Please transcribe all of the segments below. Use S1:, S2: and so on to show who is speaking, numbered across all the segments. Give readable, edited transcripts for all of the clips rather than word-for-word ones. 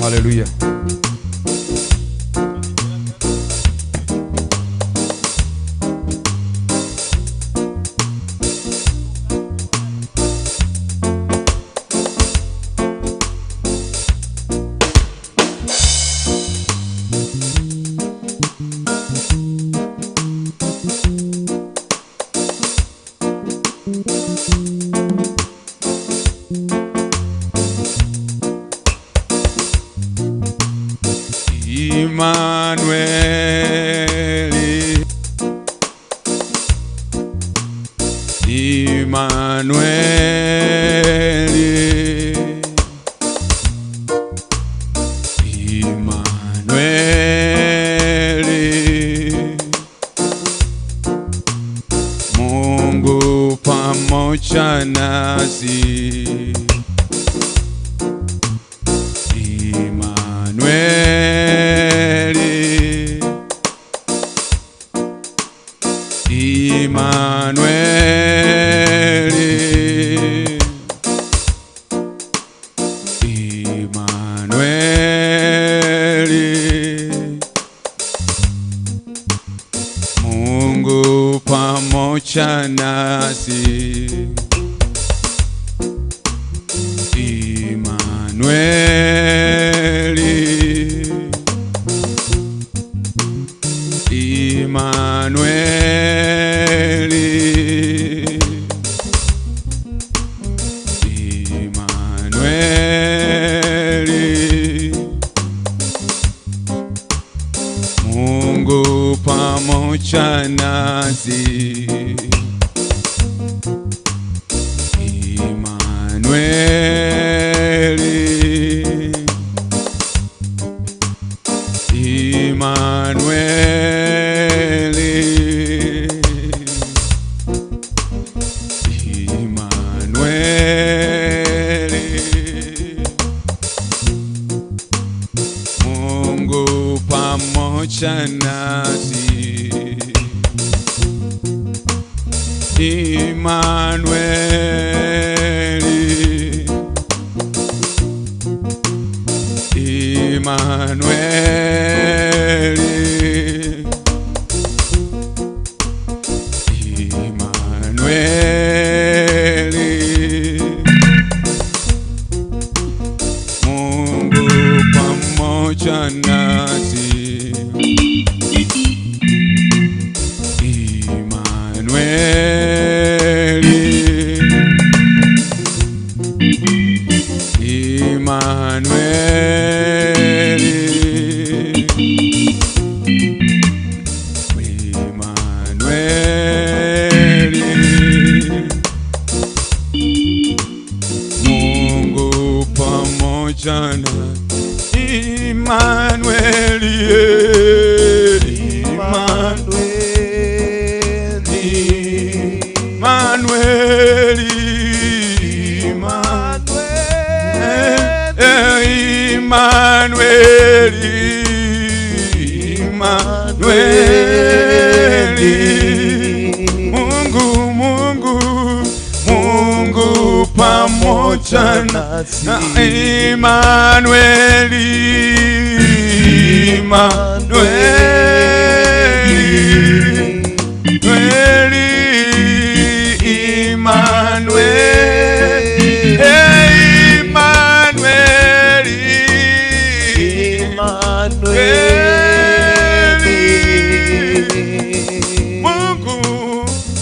S1: Hallelujah. Emmanuel, Emmanuel, Emmanuel, Mungu pamoja nasi. Emmanuel, Emmanuel, Emmanuel, Mungu pamoja nasi. Emmanuel, Emmanuel, Emmanuel, Mungu pamoja nasi. Emmanuel, Emmanuel, Emmanuel, Mungu pamoja nasi. Emmanuel, Emmanuel, Emmanuel, Mungu pamoja nasi. Emmanuel, Emmanuel, Emmanuel, Mungu pamoja na. Emmanuel, Emmanuel, Emmanuel, Emmanuel, Emmanuel, Mungu pamoja nasi. Emmanuel, Emmanuel,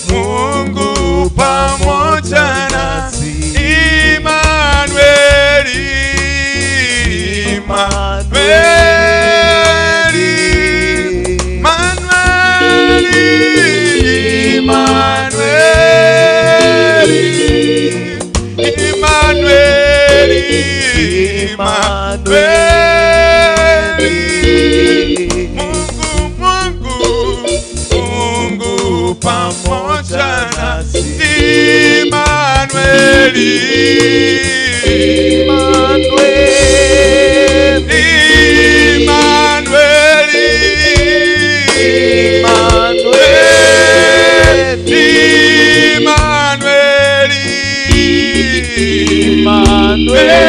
S1: Mungu pamoja nasi. Emmanuel, Emmanuel, Emmanuel, Emmanuel, Mungu pamoja nasi. Emmanuel, Emmanuel, Emmanuel,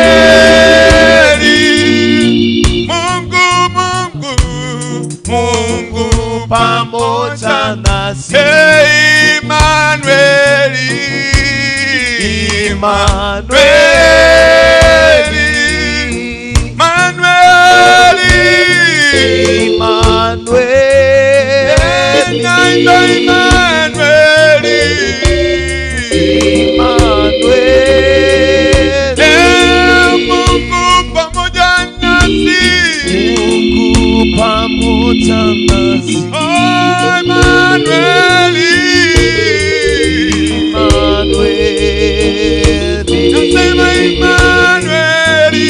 S1: pamoja nasi.
S2: Emmanueli,
S1: Emmanueli,
S2: Emmanueli,
S1: Emmanueli, Emmanueli,
S2: Mungu pamoja nasi.
S1: Mungu pamoja nasi.
S2: Oh, Emmanueli,
S1: Emmanueli,
S2: nasema Emmanueli,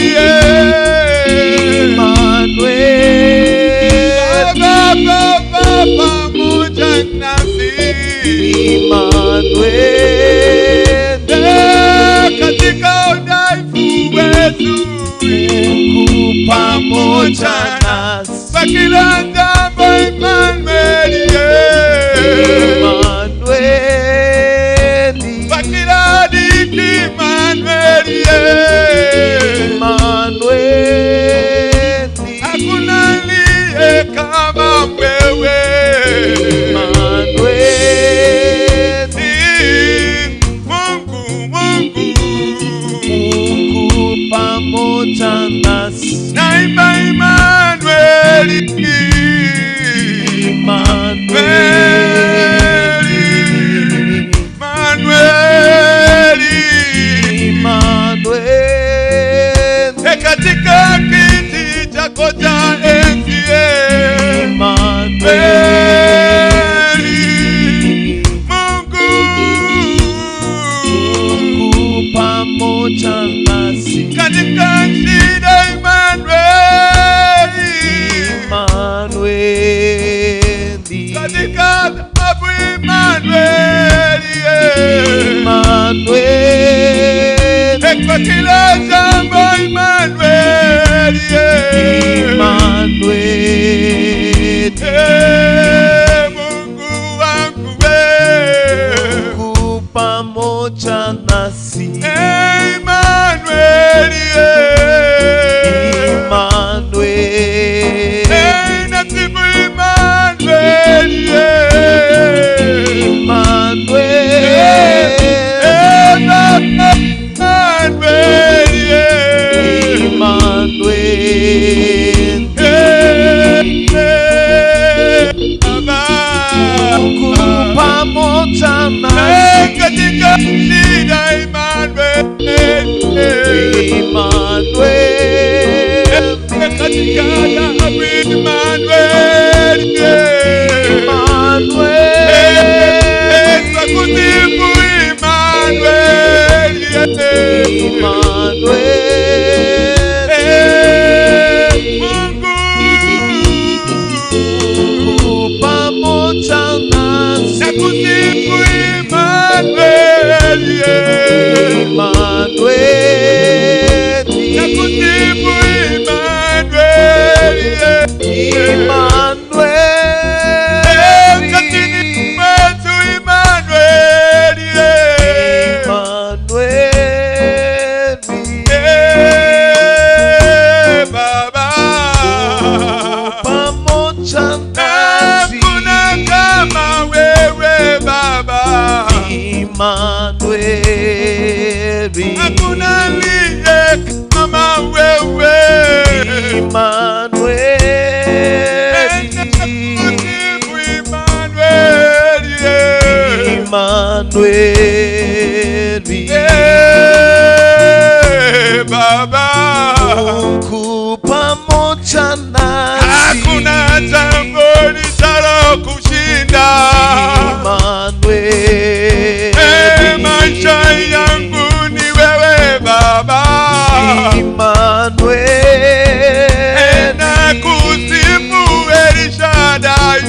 S1: Emmanueli,
S2: Baba pamoja nasi.
S1: Emmanueli,
S2: Katika udhaifu wetu,
S1: Mungu pamoja nasi.
S2: kwa kila jambo Emmanueli,
S1: Emmanueli,
S2: kwa kila dhiki Emmanueli,
S1: Emmanueli,
S2: hakuna aliye kama wewe.
S1: Emmanueli,
S2: Mungu
S1: Mungu pamoja nasi.
S2: naimba Emmanueli,
S1: Emmanueli,
S2: Emmanueli,
S1: Emmanueli,
S2: katika kiti chako cha enzi,
S1: Emmanueli,
S2: Mungu
S1: pamoja nasi.
S2: katika shida Emmanueli,
S1: Emmanueli,
S2: katika taabu Emmanueli,
S1: Emmanueli,
S2: kwa kila jambo Emmanueli,
S1: Emmanueli,
S2: Mungu wangu wewe,
S1: Mungu pamoja nasi.
S2: Emmanueli,
S1: Emmanueli,
S2: nasibu Emmanueli,
S1: Mungu pamoja nasi.
S2: katika shida Emmanueli, katika taabu Emmanueli, kwa kusifu Emmanueli, Mungu
S1: pamoja nasi.
S2: nakusifu Emmanueli,
S1: Emmanueli,
S2: nakusifu Emmanueli,
S1: Emmanueli,
S2: katini wetu Emmanueli,
S1: Emmanueli,
S2: Baba
S1: pamoja nasi.
S2: hakuna kama wewe Baba,
S1: Emmanueli,
S2: hakuna aliye kama wewe,
S1: Emmanueli,
S2: nakusifu Emmanueli,
S1: Emmanueli,
S2: Baba
S1: Mungu pamoja nasi.
S2: hakuna jambo litalo kushinda.
S1: Emmanueli,
S2: Maisha yangu ni wewe Baba,
S1: Emmanueli,
S2: nakusifu El Shaddai,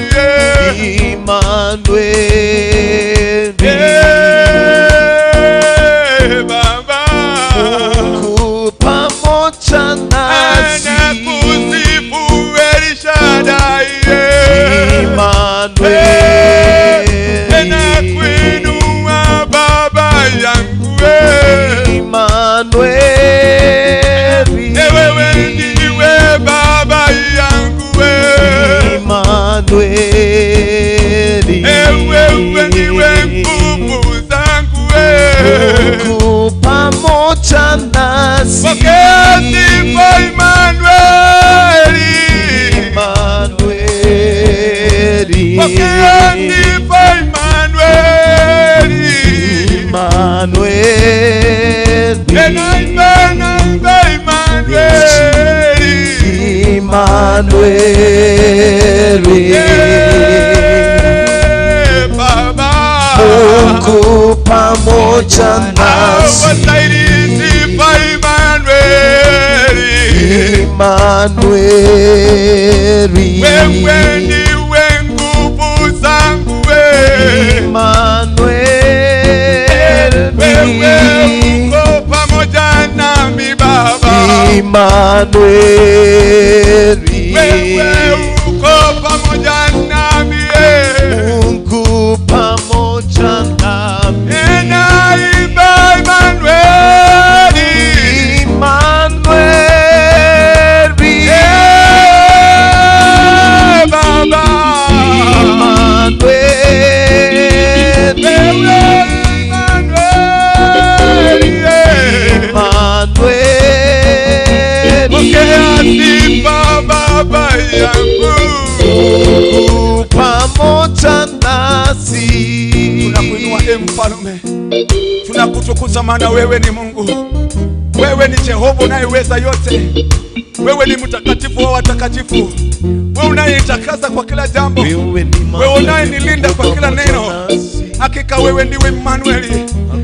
S1: Emmanueli,
S2: Baba
S1: Mungu pamoja nasi.
S2: nakusifu El Shaddai,
S1: Emmanueli,
S2: nakuinua Baba yangu,
S1: Emmanueli,
S2: wewe ndiwe Baba yangu,
S1: Emmanueli,
S2: Pokea sifa Emmanueli.
S1: Emmanuel,
S2: Baba,
S1: Mungu pamoja nasi. Emmanuel,
S2: wewe ndiwe nguvu zangu
S1: Emmanuel,
S2: wewe uko pamoja nami Baba.
S1: Emmanuel,
S2: wewe uko pamoja nami
S1: Mungu pamoja nami.
S2: Naimba Emmanuel,
S1: Emmanuel,
S2: Baba.
S1: Emmanuel, Emmanuel,
S2: pokea sifa Baba yangu.
S1: Mungu pamoja nasi.
S2: Tunakuinua Mfalme, tunakutukuza maana wewe ni Mungu. Wewe ni Jehova unayeweza yote. Wewe ni mtakatifu wa watakatifu. Wewe unayeitakasa kwa kila jambo. Wewe unayenilinda kwa kila neno. Hakika wewe ndiwe Emmanuel.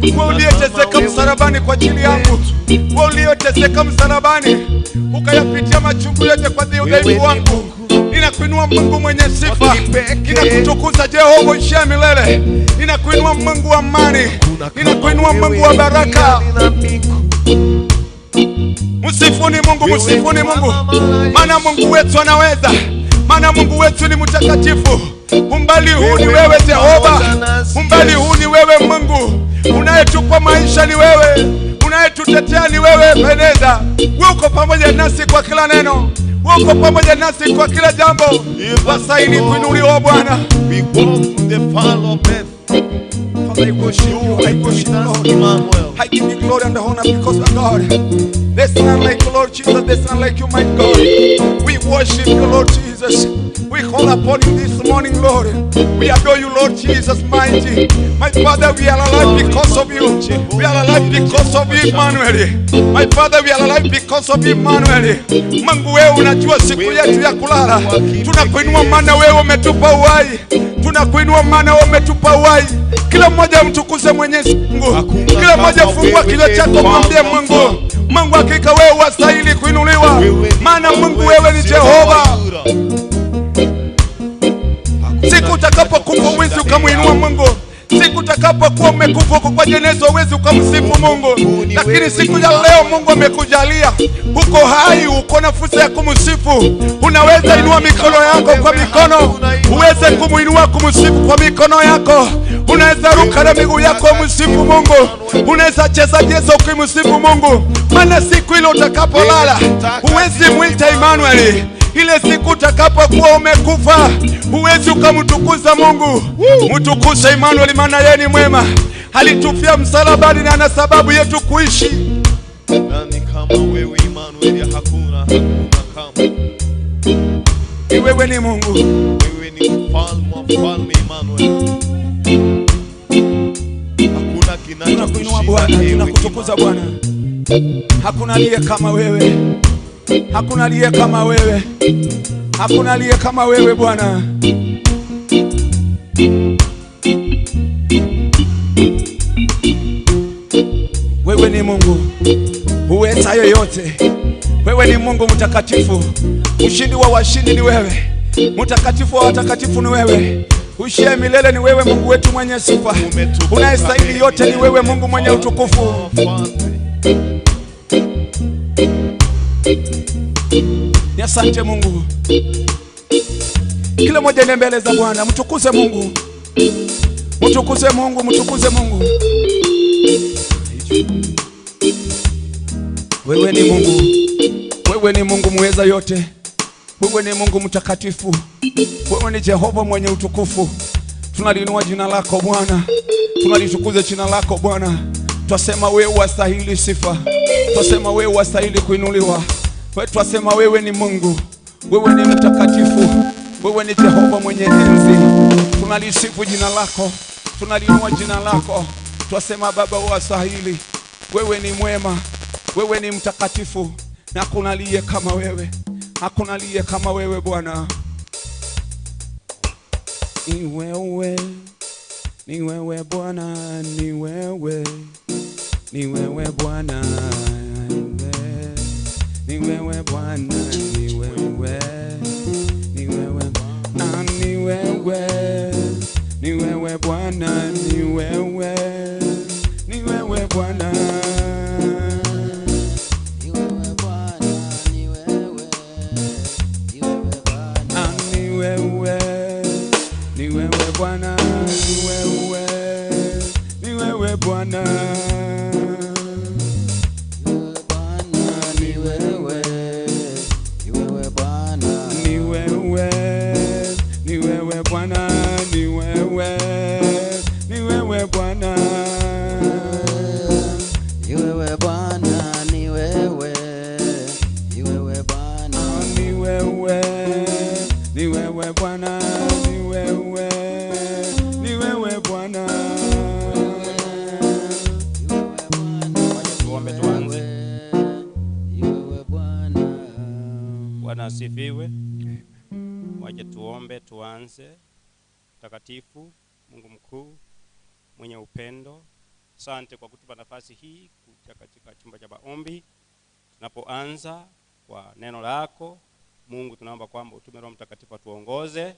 S2: Wewe uliyeteseka msalabani kwa ajili yangu. Wewe uliyeteseka msalabani ukayapitia machungu yote kwa ajili ya udhaifu wangu. Ninakuinua Mungu mwenye sifa. Ninakutukuza Jehova uishie milele. Ninakuinua Mungu wa amani. Ninakuinua Mungu wa baraka. Msifuni Mungu, msifuni Mungu. Maana Mungu wetu anaweza. Maana Mungu wetu ni mtakatifu. Umbali huu ni wewe Jehova. Umbali huu ni wewe Mungu. Unayetupa maisha ni wewe. Unayetutetea ni wewe Beneza. Wewe uko pamoja nasi kwa kila neno. Wewe uko pamoja nasi kwa kila jambo. Wastahili kuinuliwa Bwana.
S1: We walk through the fall of death.
S2: Father, I worship you, I worship you, Lord.
S1: Emmanuel.
S2: I give you glory and honor because of God. There's none like you, Lord Jesus. There's none like you, my God. We worship you, Lord Jesus. We call upon you this morning, Lord. We adore you, Lord Jesus, mighty. My Father, we are alive because of you. We are alive because of you, Emmanuel. My Father, we are alive because of you, Emmanuel. Mungu wewe unajua siku yetu ya kulala. Tunakuinua maana wewe umetupa uhai. Tunakuinua maana wewe umetupa uhai. Kila mmoja mtukuze Mwenyezi Mungu. Kila mmoja fungua kinywa chako mwambie Mungu. Mungu hakika wewe wastahili kuinuliwa. Maana Mungu wewe ni Jehova. Siku utakapokufa huwezi ukamuinua Mungu. Siku utakapokuwa umekufa kwa jeneza huwezi ukamsifu Mungu. Lakini siku ya leo Mungu amekujalia. Uko hai, uko na fursa ya kumsifu. Unaweza inua mikono yako kwa mikono. Uweze kumuinua kumsifu kwa mikono yako. Unaweza ruka na miguu yako umsifu Mungu. Unaweza cheza cheza ukimsifu Mungu. Maana siku ile utakapolala huwezi muita Emmanuel. Ile siku utakapokuwa umekufa huwezi ukamtukuza Mungu. Mtukuze Emmanuel maana yeye ni mwema. Alitufia msalabani na ana sababu yetu kuishi.
S1: Nani kama wewe Emmanuel? Hakuna kama.
S2: Wewe ni Mungu.
S1: Wewe ni mfalme wa falme Emmanuel. Hakuna
S2: kinachokuinua Bwana, tunakutukuza Bwana. Hakuna aliye kama wewe. Hakuna aliye kama wewe. Hakuna aliye kama wewe Bwana. Wewe ni Mungu uweza yoyote. Wewe ni Mungu mtakatifu. Ushindi wa washindi ni wewe. Mtakatifu wa watakatifu ni wewe. Uishie milele ni wewe Mungu wetu mwenye sifa. Unayestahili yote ni wewe Mungu mwenye utukufu. Ni asante Mungu. Kila mmoja ni mbele za Bwana. Mtukuze Mungu. Mtukuze Mungu, mtukuze Mungu. Wewe ni Mungu. Wewe ni Mungu muweza yote. Wewe ni Mungu mtakatifu. Wewe ni Jehova mwenye utukufu. Tunaliinua jina lako Bwana. Tunalitukuza jina lako Bwana. Twasema wewe wastahili sifa. Twasema wewe wastahili kuinuliwa. Twasema wewe ni Mungu. Wewe ni mtakatifu. Wewe ni Jehova mwenye enzi. Tunalisifu jina lako, tunaliinua jina lako. Twasema Baba wastahili. Wewe ni mwema, wewe ni mtakatifu, na hakuna aliye kama wewe. Hakuna aliye kama wewe Bwana. Ni wewe, ni wewe Bwana, ni wewe, ni wewe Bwana, ni wewe Bwana, ni wewe, ni wewe, ni wewe, ni wewe Bwana, ni wewe, ni wewe Bwana. Bwana, ni wewe, ni wewe Bwana, ni wewe, ni wewe Bwana, ni wewe, ni wewe Bwana, ni wewe, ni wewe Bwana, ni wewe Bwana, ni wewe, ni wewe Bwana, ni wewe, ni wewe Bwana, ni wewe.
S3: Bwana asifiwe. Waje tuombe tuanze. Mtakatifu, Mungu mkuu, mwenye upendo, asante kwa kutupa nafasi hii kuja katika chumba cha maombi. Tunapoanza kwa neno lako, Mungu tunaomba kwamba utume Roho Mtakatifu atuongoze.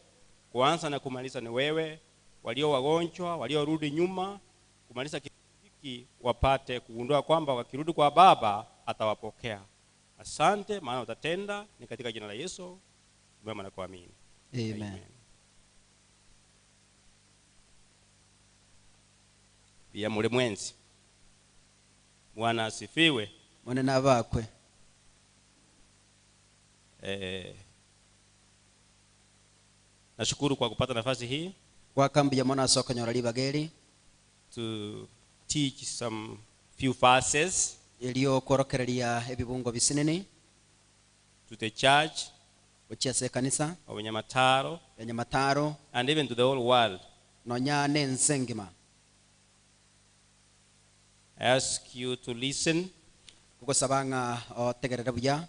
S3: Kuanza na kumaliza ni wewe. Walio wagonjwa, waliorudi nyuma, kumaliza hiki wapate kugundua kwamba wakirudi kwa Baba atawapokea. Asante maana utatenda, ni katika jina la Yesu tumeomba na kuamini. Amen. Pia mwenzi. Bwana asifiwe.
S4: Mwana na bakwe.
S3: Nashukuru kwa kupata nafasi hii.
S4: Kwa kambi ya mwana soko nyorali bageri
S3: to teach some few verses
S4: iliyo korokereria ebibungo bisinene
S3: to the church
S4: ochiase kanisa
S3: of Nyamataro,
S4: ya Nyamataro,
S3: and even to the whole world.
S4: Nonya nensengima.
S3: I ask you to listen,
S4: ukosabanga otegerera buya,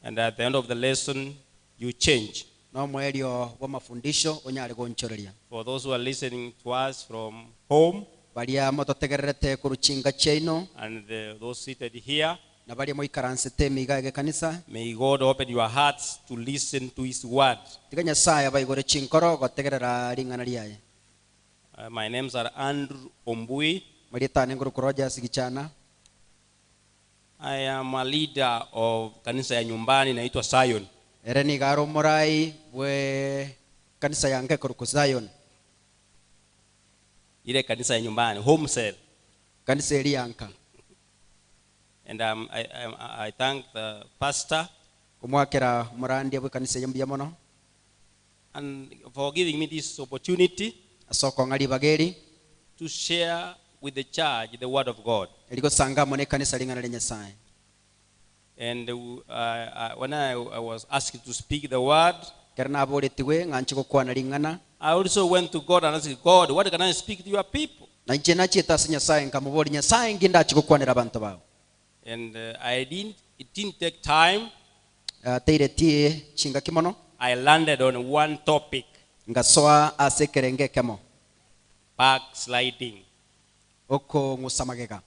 S3: and at the end of the lesson you change.
S4: no mwelio wa mafundisho onyale gonchoreria.
S3: For those who are listening to us from home,
S4: balia mototegererete kuruchinga cheino,
S3: and those seated here,
S4: na balia moikaransete migage kanisa,
S3: may God open your hearts to listen to his word.
S4: tiganya saya baigore chinkoro gotegerera lingana liaye.
S3: My names are Andrew Ombui.
S4: Marita nenguru kuroja sigichana.
S3: I am a leader of kanisa ya nyumbani inaitwa Zion.
S4: Ereni garo morai we kanisa yange kuruku Zion.
S3: Ile kanisa ya nyumbani, home cell.
S4: Kanisa elianka.
S3: And I thank the pastor
S4: kumwakira murandi bwe kanisa yambya mono,
S3: and for giving me this opportunity
S4: asoko ngali bageri
S3: to share with the church the word of God.
S4: eliko sanga mone kanisa lingana lenye sai.
S3: And when I was asked to speak the word,
S4: kerna aboletiwe nganchiko kwana lingana,
S3: I also went to God and asked God, what can I speak to your people?
S4: na nje nachita sinya sai nkamuboli nya sai nginda chiko kwanira abantu bawo.
S3: And it didn't take time.
S4: Teire tie chinga kimono,
S3: I landed on one topic:
S4: ngasoa asekerenge kemo,
S3: backsliding.
S4: oko ngusamagega,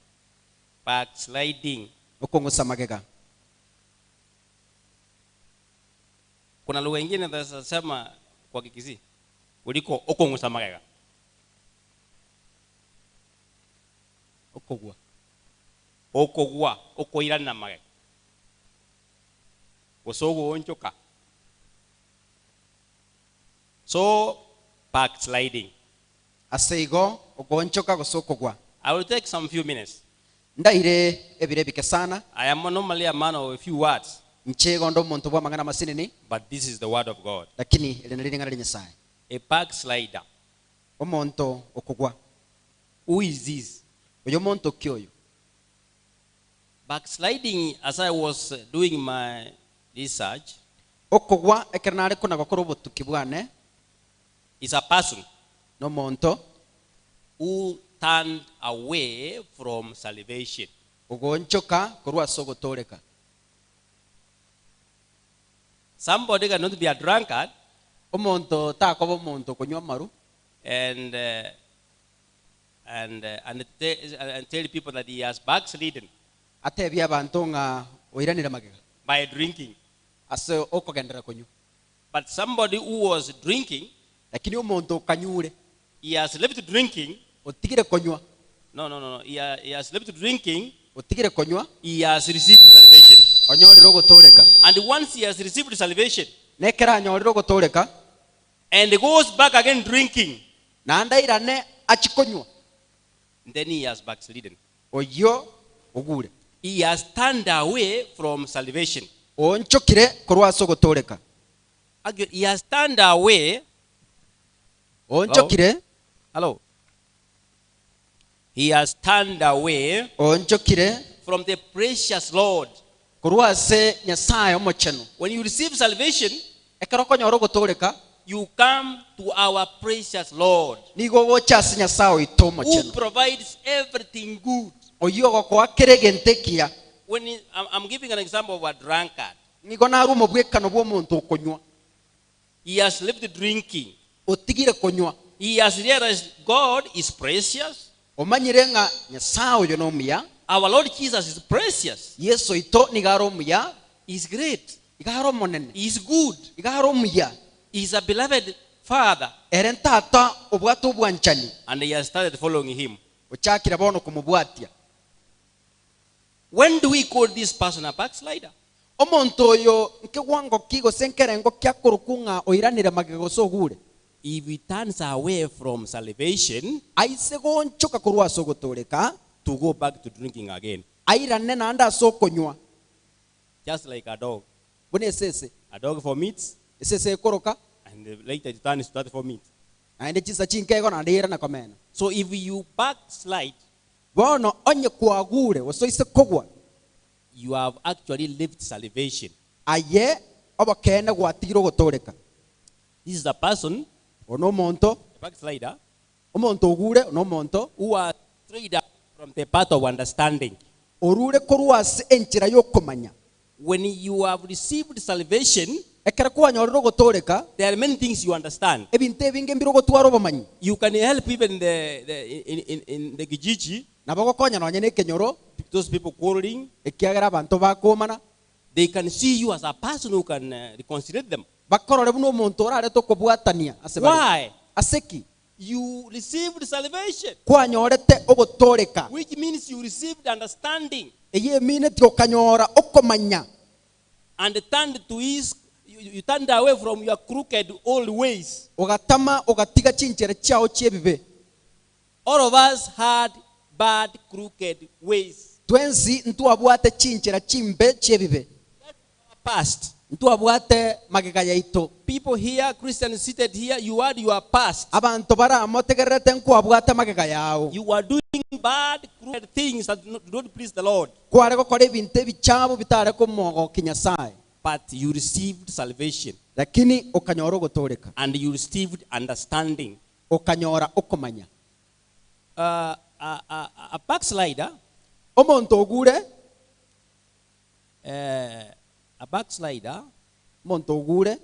S3: Backsliding.
S4: oko ngusamagega.
S3: Kuna lugha nyingine zinasema kwa Kikisi uliko oko ngusamagega.
S4: Okogwa.
S3: Okogwa, okoirana magega. Gosogo onchoka. So backsliding.
S4: Aseigo ogonchoka gosokogwa.
S3: I will take some few minutes.
S4: Ndaire ebirebike sana.
S3: I am normally a man of a few words,
S4: Nchego ndo muntu bwa mangana masinini,
S3: but this is the word of God.
S4: lakini elenelingana lenye sai.
S3: A backslider.
S4: Omonto okogwa.
S3: Who is this?
S4: Oyo monto kyoyo.
S3: Backsliding, as I was doing my research,
S4: okogwa ekernare kuna gokoro botuki bwane
S3: is a person
S4: no monto
S3: who turned away from salvation.
S4: ogonchoka korwa sogotoreka.
S3: Somebody cannot be a drunkard
S4: Omonto takobo monto konywa maru
S3: and tell people that he has backslidden
S4: atebia abantu nga oiranira magega
S3: by drinking.
S4: ase okogendera konyu.
S3: But somebody who was drinking,
S4: Lakini omonto kanyure
S3: he has left drinking.
S4: otigire konywa
S3: No. He has left drinking.
S4: otigire konywa
S3: He has received salvation.
S4: onyorire ogotoreka.
S3: And once he has received salvation
S4: Nekera anyorire ogotoreka
S3: and goes back again drinking,
S4: na ndairane achikonywa
S3: then he has backslidden.
S4: oyo ogure
S3: He has turned away from salvation.
S4: onchokire korwa sogotoreka.
S3: He has turned away.
S4: Onchokire
S3: Hello. He has turned away
S4: onchokire
S3: from the precious Lord.
S4: korwa se nyasaye omocheno.
S3: When you receive salvation,
S4: Ekero konyora ogotoreka
S3: you come to our precious Lord,
S4: nigo gochasi nyasaye ito
S3: who
S4: omocheno
S3: provides everything good.
S4: oyo gokwa keregentekia.
S3: I'm giving an example of a drunkard.
S4: Nigo naru mobwekano bwo omonto okonywa
S3: He has left drinking.
S4: otigire konywa
S3: He has realized God is precious.
S4: omanyire nga nyasaye oyo nomuya.
S3: Our Lord Jesus is precious.
S4: Yesu ito nigaro omuya
S3: He's great.
S4: igaro monene
S3: He's good.
S4: igaro omuya
S3: He's a beloved Father.
S4: ere ntata obwato obwanchani
S3: And he has started following him.
S4: ochakira bono kumubwatia.
S3: When do we call this person a backslider?
S4: Omonto oyo nkegwango kigo senkerengo kyakurukunga oiranire magego sogure
S3: If he turns away from salvation
S4: aise gonchoka korwa sogotoreka
S3: to go back to drinking again,
S4: airane nanda sokonywa
S3: just like a dog.
S4: bune sese
S3: A dog vomits
S4: sese koroka
S3: and later it turns to that vomit.
S4: ande chisa chinkego na ndira na komena.
S3: So if you backslide,
S4: Bono onye kwagure osoise kogwa
S3: you have actually left salvation.
S4: aye obakene gwatiro gotoreka.
S3: This is a person,
S4: Ono monto
S3: a backslider,
S4: omonto ogure no monto
S3: who has strayed out from the path of understanding.
S4: orure korwa se enchira yokomanya.
S3: When you have received salvation,
S4: Ekera kwanyoriro gotoreka
S3: there are many things you understand.
S4: ebinte ebinge mbiro gotwaro bomanyi
S3: You can help even in the Kijiji,
S4: nabagokonya nonye nekenyoro
S3: those people quarreling.
S4: ekiagera abantu bakomana
S3: They can see you as a person who can reconcile them.
S4: bakorore buno omonto orare tokobwatania ase bari
S3: Why?
S4: aseki
S3: You received salvation,
S4: kwanyorete ogotoreka
S3: which means you received understanding
S4: eye mine tikokanyora okomanya
S3: and turned to his. You turned away from your crooked old ways.
S4: ogatama ogatiga chinchere chao chiebibe.
S3: All of us had bad crooked ways.
S4: Twensi ntwabwate chinchera chimbe chiebibe.
S3: Past.
S4: Ntwabwate magega yaito.
S3: People here, Christians seated here, you had your past.
S4: Abantu bara motegerete nkwabwate magega yao.
S3: You are doing bad crooked things that do not please the Lord.
S4: Kware ko kore binte bichabo bitare ko mogo kinyasaye.
S3: But you received salvation
S4: Lakini okanyora ogotoreka.
S3: and you received understanding.
S4: Okanyora okomanya.
S3: A backslider,
S4: Omonto ogure
S3: a backslider
S4: monto ogure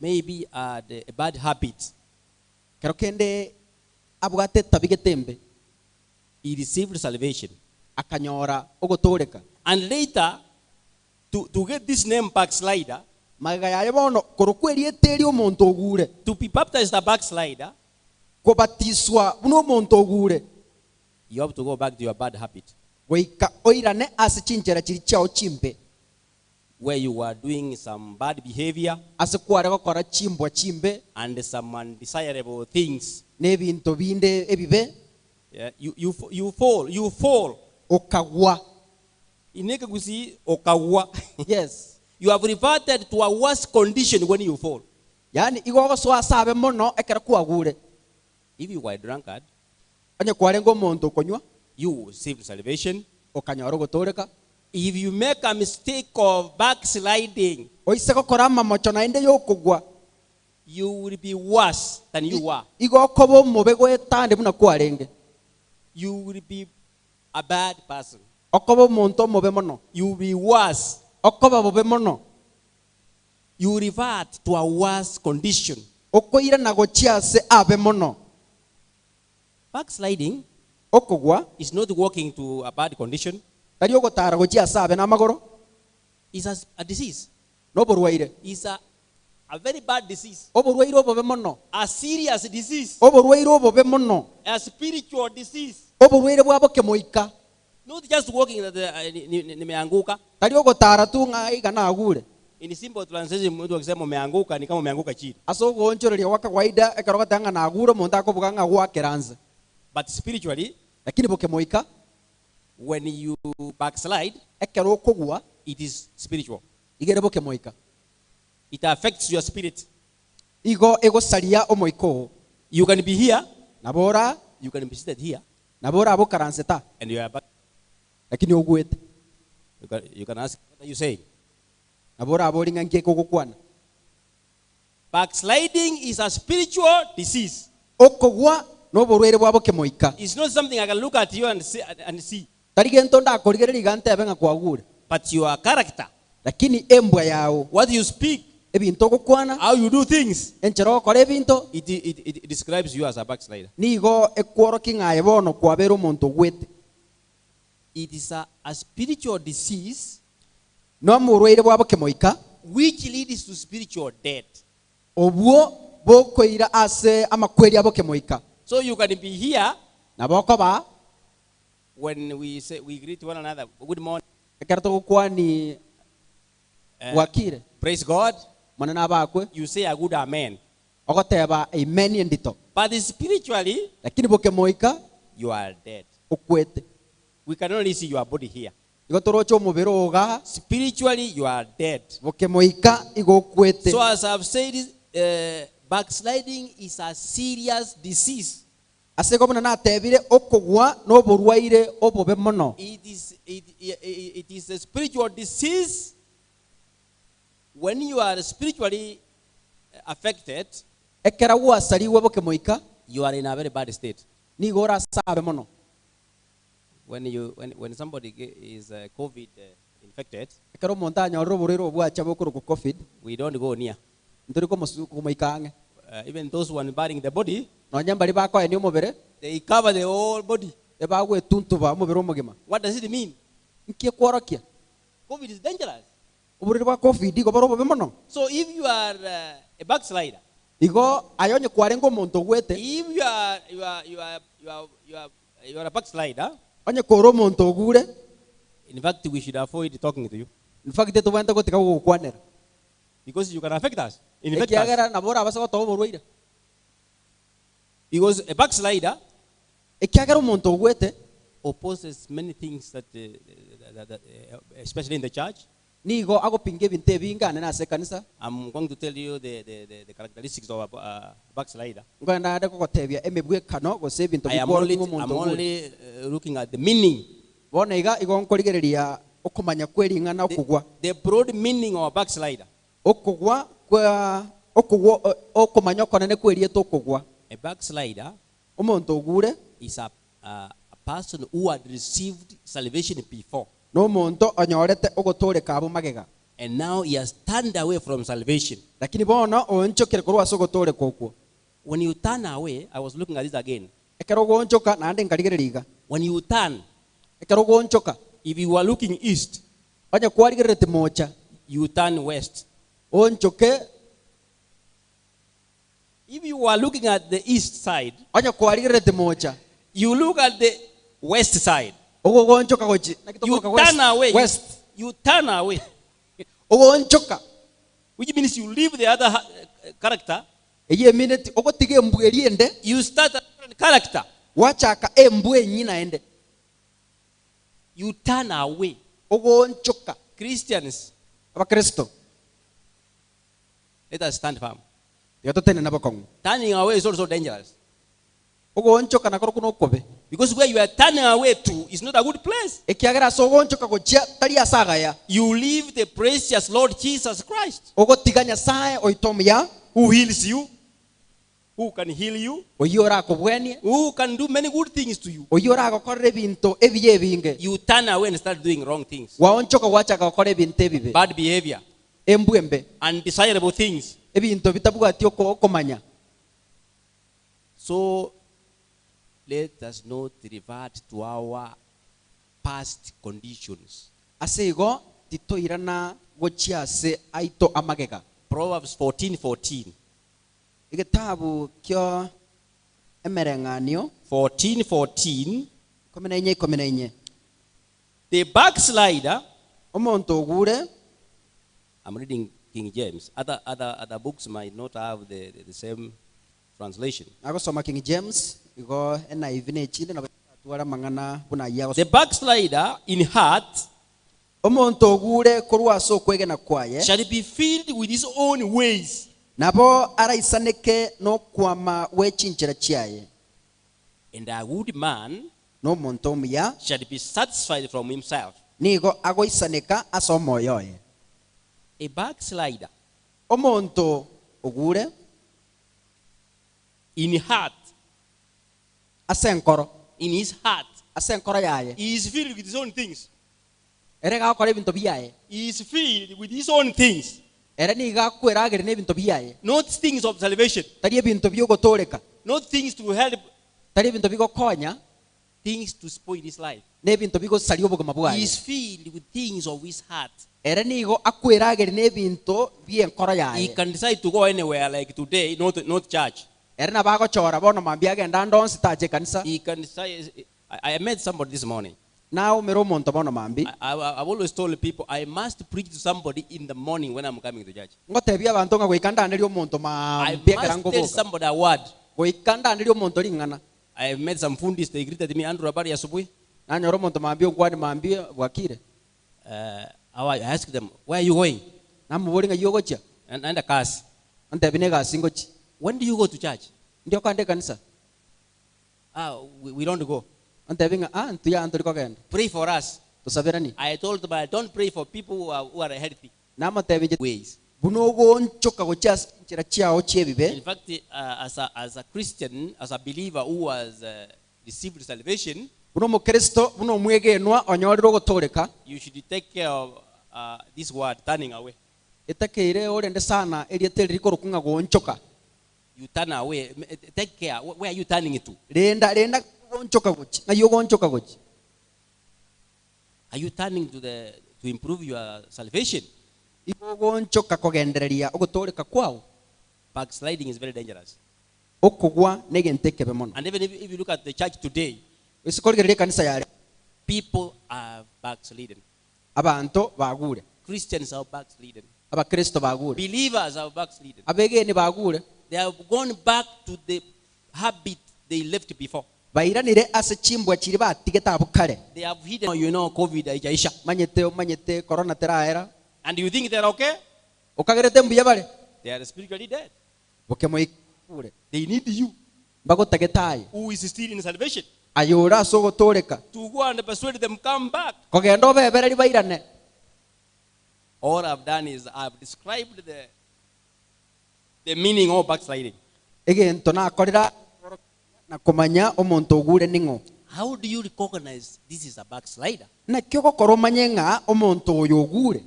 S3: maybe a bad habit.
S4: kero kende abwate tabige tembe
S3: He received salvation.
S4: akanyora ogotoreka.
S3: And later, to get this name backslider,
S4: Magega yaye bono korokweri eteri omonto ogure
S3: to be baptized a backslider,
S4: kobatiswa buno omonto ogure
S3: you have to go back to your bad habit,
S4: goika oirane ase chinchera chiri chao chimbe
S3: where you were doing some bad behavior
S4: ase kware gokora chimbwa chimbe
S3: and some undesirable things.
S4: nebinto binde ebibe
S3: Yeah, you fall.
S4: okagwa.
S3: Ineke gusi okawa.
S4: Yes.
S3: You have reverted to a worse condition when you fall.
S4: Yani igogo so asabe mono ekera kwagure.
S3: If you were a drunkard,
S4: Anye kware ngo omonto okonywa
S3: you received salvation,
S4: okanyora ogotoreka
S3: If you make a mistake of backsliding,
S4: oise gokora amamocho naende yokugwa
S3: you will be worse than you were.
S4: igokoba omobe gwetande buna kwarenge
S3: You will be a bad person.
S4: okoba omonto omobe mono
S3: You will be worse.
S4: okoba bobe mono
S3: You revert to a worse condition.
S4: okoira na gochiase abe mono
S3: Backsliding
S4: okugwa
S3: is not walking to a bad condition.
S4: tari ogotara gochiase abe n'amagoro
S3: It's a disease.
S4: n'oborwaire
S3: It's a very bad disease.
S4: oborwaire obobe mono
S3: A serious disease.
S4: oborwaire obobe mono
S3: A spiritual disease.
S4: oborwaire bwabo kemoika
S3: Not just walking that nimeanguka.
S4: tari ogotara tu ng'aiga nagure
S3: In simple translation, mtu akisema umeanguka ni kama umeanguka chini.
S4: ase ogonchoreria gwa kawaida ekarogota ng'a nagure omonto akobuga ng'a gwakeranze
S3: But spiritually,
S4: lakini bokemoika
S3: when you backslide,
S4: ekero okogwa
S3: it is spiritual.
S4: igere bokemoika
S3: It affects your spirit.
S4: igo egosaria omoiko
S3: You can be here,
S4: nabora
S3: you can be seated here,
S4: nabora abokaranse ta
S3: and you are back.
S4: lakini ogwete
S3: You can ask, what are you saying?
S4: nabora abori ng'a nkieke ogokwana
S3: Backsliding is a spiritual disease.
S4: okogwa n'oborwaire bwabo kemoika
S3: It's not something I can look at you and see.
S4: tari gento ndakorigereri iga ntebe ng'a kwagure
S3: But your character,
S4: lakini embwa yago
S3: what you speak,
S4: ebinto ogokwana
S3: how you do things,
S4: enchero okora ebinto
S3: it describes you as a backslider.
S4: nigo ekworoki ng'aye bono kwabera omonto ogwete
S3: It is a spiritual disease
S4: n'omorwaire bwabo kemoika
S3: which leads to spiritual death.
S4: obwo bokoira ase amakweri abo kemoika
S3: So you can be here
S4: nabokoba
S3: when we greet one another, good morning,
S4: ekero togokwani gwakire
S3: praise God.
S4: monene abakwe
S3: You say a good amen.
S4: ogoteba amen endito
S3: But spiritually,
S4: lakini bokemoika
S3: you are dead.
S4: okwete
S3: We can only see your body here.
S4: igo torocha omobere oga
S3: Spiritually, you are dead.
S4: bokemoika igo okwete
S3: So as I've said, backsliding is a serious disease.
S4: ase igo buna natebire okogwa n'oborwaire obobe mono
S3: It is a spiritual disease. When you are spiritually affected,
S4: ekera gwasariwe bokemoika
S3: you are in a very bad state.
S4: nigo orasabe mono
S3: When somebody is COVID infected,
S4: ekero omonto anyorire oborwaire obwacha bokorokwa covid
S3: we don't go near.
S4: ntori komoika ang'e
S3: Even those who are burying the body,
S4: nonya mbari bakoenia omobere
S3: they cover the whole body.
S4: ebagwetuntuba omobere omogima
S3: What does it mean?
S4: nkie kworokia
S3: COVID is dangerous.
S4: oborwaire bwa covid igo bore obobe mono
S3: So if you are a backslider,
S4: igo ayonye kwarenga omonto ogwete
S3: if you are a backslider,
S4: onye kora omonto ogure
S3: in fact, we should avoid talking to you
S4: infakite tobwente gotiga gogokwanera
S3: because you can affect us. Infect us.
S4: ekiagera nabora abase gotoba oborwaire
S3: Because a backslider
S4: ekiagera omonto ogwete
S3: opposes many things that especially in the church.
S4: nigo agopinga ebinto ebingane nase ekanisa
S3: I'm going to tell you the characteristics of a backslider.
S4: ngwenda ande gogotebia emebwekano gose ebinto
S3: I'm
S4: bikworokinga omonto ogure
S3: only looking at the meaning,
S4: bona iga igo nkorigereria okomanya kwering'ana okugwa
S3: the broad meaning of a backslider.
S4: okugwa kwa okugwa okomanya okonene kweriete okugwa
S3: A backslider
S4: omonto ogure
S3: is a person who had received salvation before,
S4: n'omonto onyorete ogotoleka abo magega
S3: and now he has turned away from salvation.
S4: lakini bono onchokere korwa ase ogotoleka okwo
S3: When you turn away, I was looking at this again.
S4: ekero gonchoka nande nkarigereria iga
S3: When you turn,
S4: ekero gonchoka
S3: if you are looking east,
S4: onye kwarigerete mocha
S3: you turn west.
S4: onchoke
S3: If you are looking at the east side,
S4: onye kwarigerete mocha
S3: you look at the west side.
S4: ogo gonchoka gochi
S3: You turn away.
S4: west
S3: You turn away,
S4: ogo onchoka
S3: which means you leave the other character.
S4: eye minute ogotiga embwa eriende
S3: You start a different character.
S4: wachaka embwa enyina ende
S3: You turn away.
S4: ogo onchoka
S3: Christians,
S4: abakristo
S3: let us stand firm.
S4: tiga totene nabakong'u
S3: Turning away is also dangerous.
S4: ogo onchoka nakoro kuno okobe
S3: Because where you are turning away to is not a good place.
S4: ekiagera sogonchoka gochia tari asagaya
S3: You leave the precious Lord Jesus Christ,
S4: ogotiga nyasaye oitomia
S3: who heals you, who can heal you,
S4: oyora kobwenie
S3: who can do many good things to you.
S4: oyora gokorera binto ebiye binge
S3: You turn away and start doing wrong things,
S4: waonchoka gwachaka gokora ebinto ebibe
S3: bad behavior,
S4: embwembe
S3: undesirable things.
S4: ebinto bitabwati okomanya.
S3: So let us not revert to our past conditions.
S4: Aseigo titoirana gochiase aito amagega.
S3: Proverbs 14:14.
S4: Igitabu kyo emerenganio
S3: 14:14.
S4: komenenye
S3: The backslider.
S4: omonto ogure.
S3: I'm reading King James. Other books might not have the same translation.
S4: Agosoma King James igo NIV ne chile na tuara mangana buna ya.
S3: The backslider in heart
S4: Omonto ogure korwa so kwegena kwaye
S3: shall be filled with his own ways.
S4: nabo araisaneke no kwama wechinchira chiaye.
S3: And a good man
S4: No monto muya
S3: shall be satisfied from himself.
S4: nigo agoisaneka asomo yoye.
S3: A backslider
S4: Omonto ogure
S3: in heart,
S4: asenkoro
S3: in his heart,
S4: asenkoro yaye
S3: he is filled with his own things.
S4: erega akora ebinto biyaye
S3: He is filled with his own things,
S4: era niga kwera agere nebinto biyaye
S3: not things of salvation,
S4: tari ebinto byogotoreka
S3: not things to help,
S4: tari ebinto bigokonya
S3: things to spoil his life.
S4: nebinto bigosari obogima
S3: He
S4: bwaye
S3: is filled with things of his heart.
S4: era nigo akwera agere nebinto byenkoro
S3: He
S4: yaye
S3: can decide to go anywhere like today, not church.
S4: era nabagochora bono mambia agenda ndonsi tache kanisa
S3: He can decide. I met somebody this morning.
S4: nawe mero monto bono mambi
S3: I've always told people I must preach to somebody in the morning when I'm coming to church.
S4: ngotebia abantu nga goikanda ndelio monto
S3: I
S4: mambi agera
S3: must tell
S4: ngoboka
S3: somebody a word.
S4: goikanda ndelio monto lingana
S3: I met some fundis, they greeted me, Andrew Abari Asubuhi.
S4: nanyoro monto mambi ogwani mambi bwakire
S3: I asked them, where are you going?
S4: namubolinga yogocha
S3: And a cast.
S4: antebine gasingochi
S3: When do you go to church?
S4: ndio kande kanisa
S3: We don't go.
S4: antebinga ntuya antoli kogenda
S3: Pray for us.
S4: tusabirani
S3: I told them I don't pray for people who are healthy
S4: namatebije
S3: ways.
S4: buno gonchoka gochas chira chiao chiebibe
S3: In fact, as a Christian, as a believer who has received salvation,
S4: buno mukristo buno mwegenwa onyoriro gotoreka
S3: you should take care of this word, turning away.
S4: etakeire orende sana erieteri korokunga gonchoka
S3: You turn away. Take care. Where are you turning it to?
S4: renda gonchoka gochi ngayo gonchoka gochi
S3: Are you turning to improve your salvation?
S4: igo gonchoka kogendereria ogotoreka kwao
S3: Backsliding is very dangerous.
S4: okugwa negentekebe mono
S3: And even if you look at the church today,
S4: isikorgerere kanisa yare
S3: people are backslidden.
S4: abantu bagure
S3: Christians are backslidden.
S4: abakristo bagure
S3: Believers are backslidden.
S4: abegeni bagure
S3: They have gone back to the habit they left before.
S4: bairanire ase chimbwa chiri batigeta abukare
S3: They have hidden, COVID haijaisha.
S4: manyete corona teraera
S3: And you think they're okay?
S4: okagerete mbuya bare
S3: They are spiritually dead.
S4: bokemoikure
S3: They need you,
S4: bagotagetaye
S3: who is still in salvation,
S4: ayora sogotoreka
S3: to go and persuade them come back.
S4: kogenda obebereri bairane
S3: All I've done is I've described the meaning of backsliding.
S4: egento nakorera na kumanya omonto ogure ningo
S3: How do you recognize this is a backslider?
S4: nakyo gokora omanye ng'a omonto oyo ogure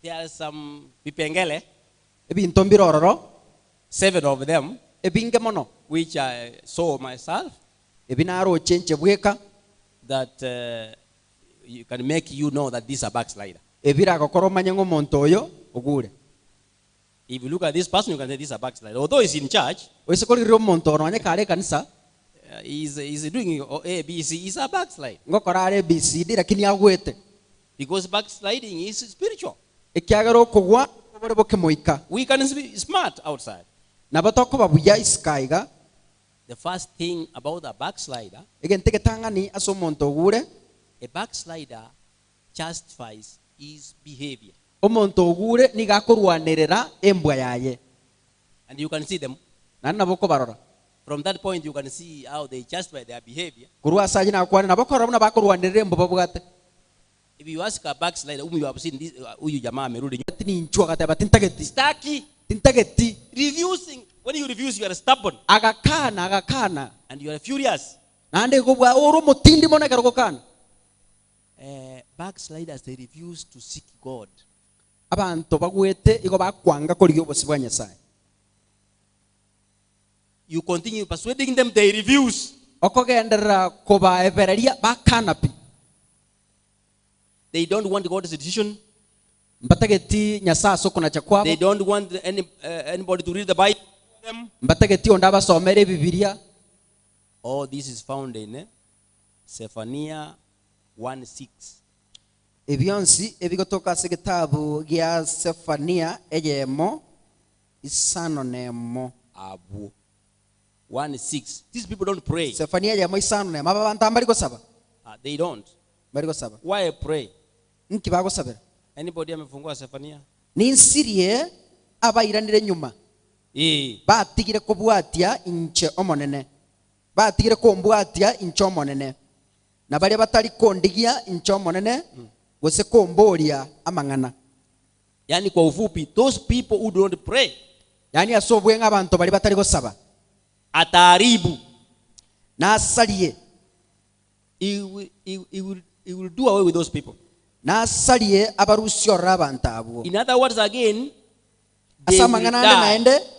S3: There are some vipengele,
S4: ebinto mbirororo
S3: 7 of them,
S4: ebinge mono
S3: which I saw myself,
S4: ebinaroche nche bweka
S3: that you can make you know that this is a backslider.
S4: ebiragokora omanye ng'a omonto oyo ogure
S3: If you look at this person, you can say this is a backslider. Although he's in church,
S4: oisekorire omonto ono onye kare kanisa
S3: he's doing A, B, C. He's a backslider.
S4: ngokora are BCD lakini agwete
S3: Because backsliding is spiritual.
S4: ekiagera okugwa obore bokemoika
S3: We can be smart outside.
S4: nabo tokoba buya iskaiga
S3: The first thing about a backslider,
S4: egentegetang'ani ase omonto ogure
S3: a backslider justifies his behavior.
S4: omonto ogure niga akorwanirira embwa yaye
S3: And you can see them.
S4: nani nabo okobarora
S3: From that point, you can see how they justify their behavior.
S4: kurwa saji na kwana nabakora buna bakurwanirire mbo bwate
S3: If you ask a backslider, whom you have seen, this huyu jamaa amerudi
S4: tini nchwa kata batintageti
S3: staki,
S4: tintageti
S3: refusing. When you refuse, you are stubborn
S4: agakana
S3: and you are furious.
S4: nande kubwa uru mutindi mona karokokana
S3: Backsliders, they refuse to seek God.
S4: abantu bagwete iko bakwanga kuri obosi bwa Nyasaye.
S3: You continue persuading them, they refuse.
S4: okogenderera kubaebereria bakanapi
S3: They don't want God's decision.
S4: mbatageti Nyasaye sokona chakwabo
S3: They don't want anybody to read the Bible for them.
S4: mbatageti onda basomere Bibilia.
S3: All this is found in Zephaniah 1:6.
S4: Ebyonsi ebigotoka segitabu gya Sefania ejemo isano nemo
S3: Abu 1:6. These people don't pray.
S4: Sefania ejemo isano nemo abantu ambali gosaba
S3: They don't.
S4: bali gosaba
S3: Why pray?
S4: nki bagosabera
S3: Anybody amefungua Zephaniah?
S4: ninsirie abairanire nyuma batigire kubwatia inche omonene batigire kumbwatia inche omonene na bali batali kondigia inche omonene gose komboria amangana.
S3: Yani kwa ufupi, those people who don't pray,
S4: yani asobwe ng'abantu bali batali gosaba
S3: ataharibu.
S4: na asalie
S3: He will do away with those people.
S4: na asalie abarusiora abantu abo.
S3: In other words, again,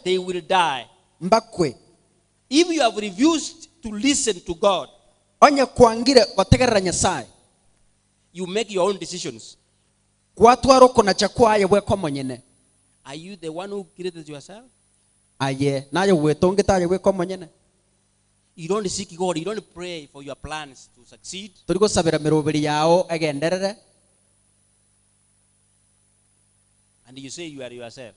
S3: they will die.
S4: Mbakwe
S3: If you have refused to listen to God,
S4: onye kwangire gotegerera Nyasaye,
S3: you make your own decisions.
S4: kwatwaro kona chakwaye bwe komonyene.
S3: Are you the one who created yourself?
S4: Aye nayo wetongetaye bwe komonyene.
S3: You don't seek God, you don't pray for your plans to succeed.
S4: Turi gosabira mirobiri yao agenderere.
S3: And you say you are yourself.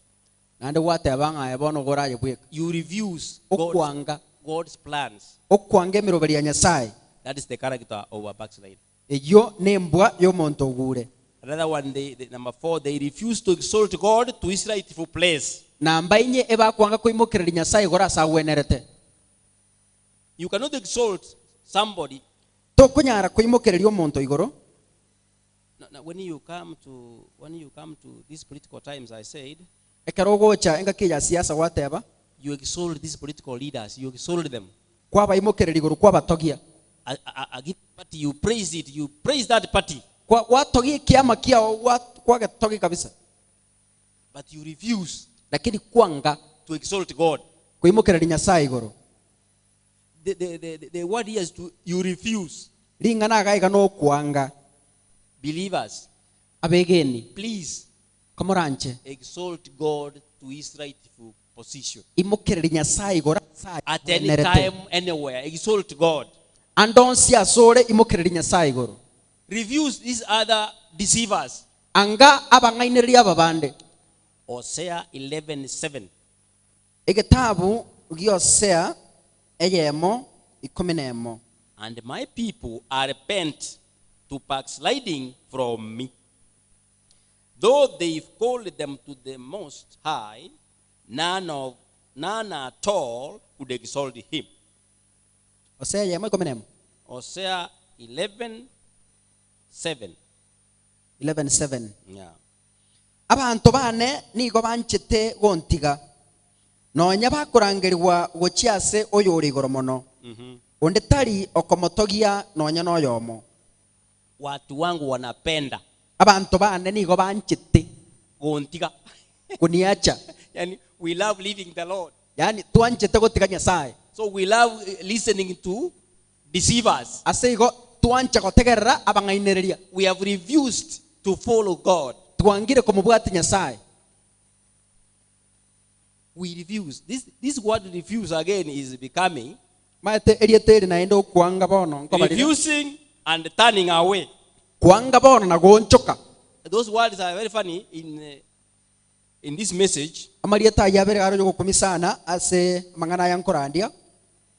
S4: Nande wate abanga ebono goraye bwe.
S3: You refuse God's plans.
S4: Okwange mirobiri ya Nyasaye.
S3: That is the character of a backslider.
S4: Eyo nembwa yo muntu ogure.
S3: Another one, number 4, they refuse to exalt God to his rightful place.
S4: Namba inye eba kwanga kuimukirira Nyasaye gora sawenerete.
S3: You cannot exalt somebody.
S4: Tokunyara kuimukirira omuntu igoro.
S3: When you come to these political times, I said,
S4: Ekarogocha engakija siasa wateba.
S3: You exalt these political leaders, you exalt them.
S4: Kwaba imukirira igoro kwaba togia.
S3: Party, you praise it, you praise that party.
S4: Kwa watogi kiama kia kwa togi kabisa.
S3: But you refuse
S4: Lakini kwanga
S3: to exalt God.
S4: kuimukirira Nyasaye igoro.
S3: The word here is you refuse.
S4: Lingana gaiga no kwanga.
S3: Believers,
S4: Abegeni
S3: please
S4: komoranche
S3: exalt God to his rightful position.
S4: Imukirira Nyasaye igoro
S3: At any time, anywhere, exalt God.
S4: Andonsi asore imukirira Nyasaye igoro.
S3: Refuse these other deceivers.
S4: Anga abangainiria babande.
S3: Hosea 11:7.
S4: Egetabu giosea eyemo ikominemo.
S3: And my people are bent to backsliding from me. Though they've called them to the Most High, none at all could exalt him.
S4: Hosea yemo ikominemo.
S3: Hosea 11:7.
S4: 11:7.
S3: Yeah.
S4: Abantu bane nigo banchete gontiga. Nonya bakurangirwa gochiase oyo uri igoro mono. Onde tari okomotogia nonya noyomo.
S3: Watu wangu wanapenda
S4: Abantu bane nigo banchete
S3: gontiga.
S4: kuniacha.
S3: Yani we love living the Lord.
S4: Yani tuanchete gotiga Nyasaye.
S3: So we love listening to deceivers.
S4: Aseigo tuancha gotegerera abangainiria.
S3: We have refused to follow God.
S4: Tuangire komubwati Nyasaye.
S3: We refuse. This word refuse again is becoming
S4: Maete erieteri na endo kuanga bono.
S3: refusing and turning away.
S4: Kuanga bono na gonchoka.
S3: Those words are very funny in this message.
S4: Amarieta yabere garo yo kumisana ase mangana yankorandia.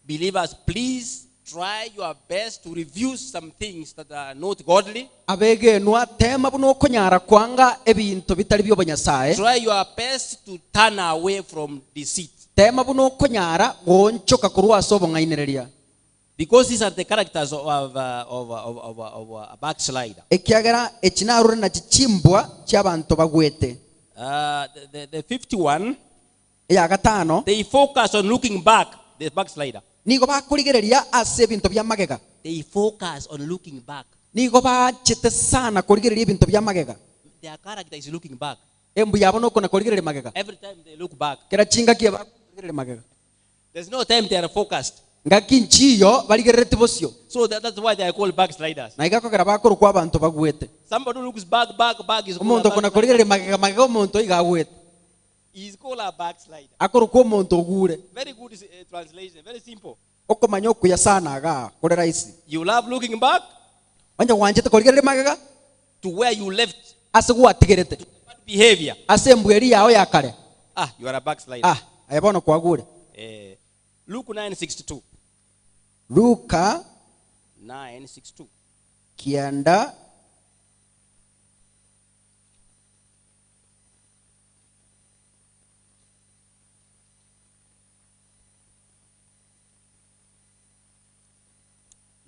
S3: Believers, please try your best to refuse some things that are not godly.
S4: Abege nwa tema buno konyara kwanga ebintu bitali byo Nyasaye.
S3: Try your best to turn away from deceit.
S4: tema buno konyara gonchoka kurwa sobo ngainereria.
S5: Because these are the characters of a backslider.
S4: Ekiagera echinarure na chichimbwa cy'abantu bagwete.
S5: The 51,
S4: Ya gatano
S5: they focus on looking back, the backslider.
S4: nigo bakurigereria ase bintu bya magega.
S5: They focus on looking back.
S4: Nigo bachete sana kurigereria bintu bya magega.
S5: Their character is looking back.
S4: Embu yabo no kona kurigereria magega.
S5: Every time they look back,
S4: Kera chinga kia bakurigereria magega.
S5: there's no time they are focused.
S4: Ngakinchiyo baligerere tibosio.
S5: So that's why they are called backsliders.
S4: Na igakogera bakuru kwa abantu bagwete.
S5: Somebody who looks back is called
S4: Umuntu
S5: a
S4: kona
S5: backslider.
S4: kurigereria magega magega umuntu igagwete.
S5: He's called a backslider.
S4: Akuru kwa umuntu ogure.
S5: Very good translation, very simple.
S4: Okomanya okuya sana aga kore raisi.
S5: You love looking back
S4: Wanja wanje tukorigereria magega
S5: to where you left.
S4: ase gwatigerete.
S5: Bad behavior.
S4: Ase mbweri yao yakare.
S5: You are a backslider.
S4: Ayabona kwagure.
S5: Luke 9:62.
S4: Luka
S5: 9:62.
S4: kianda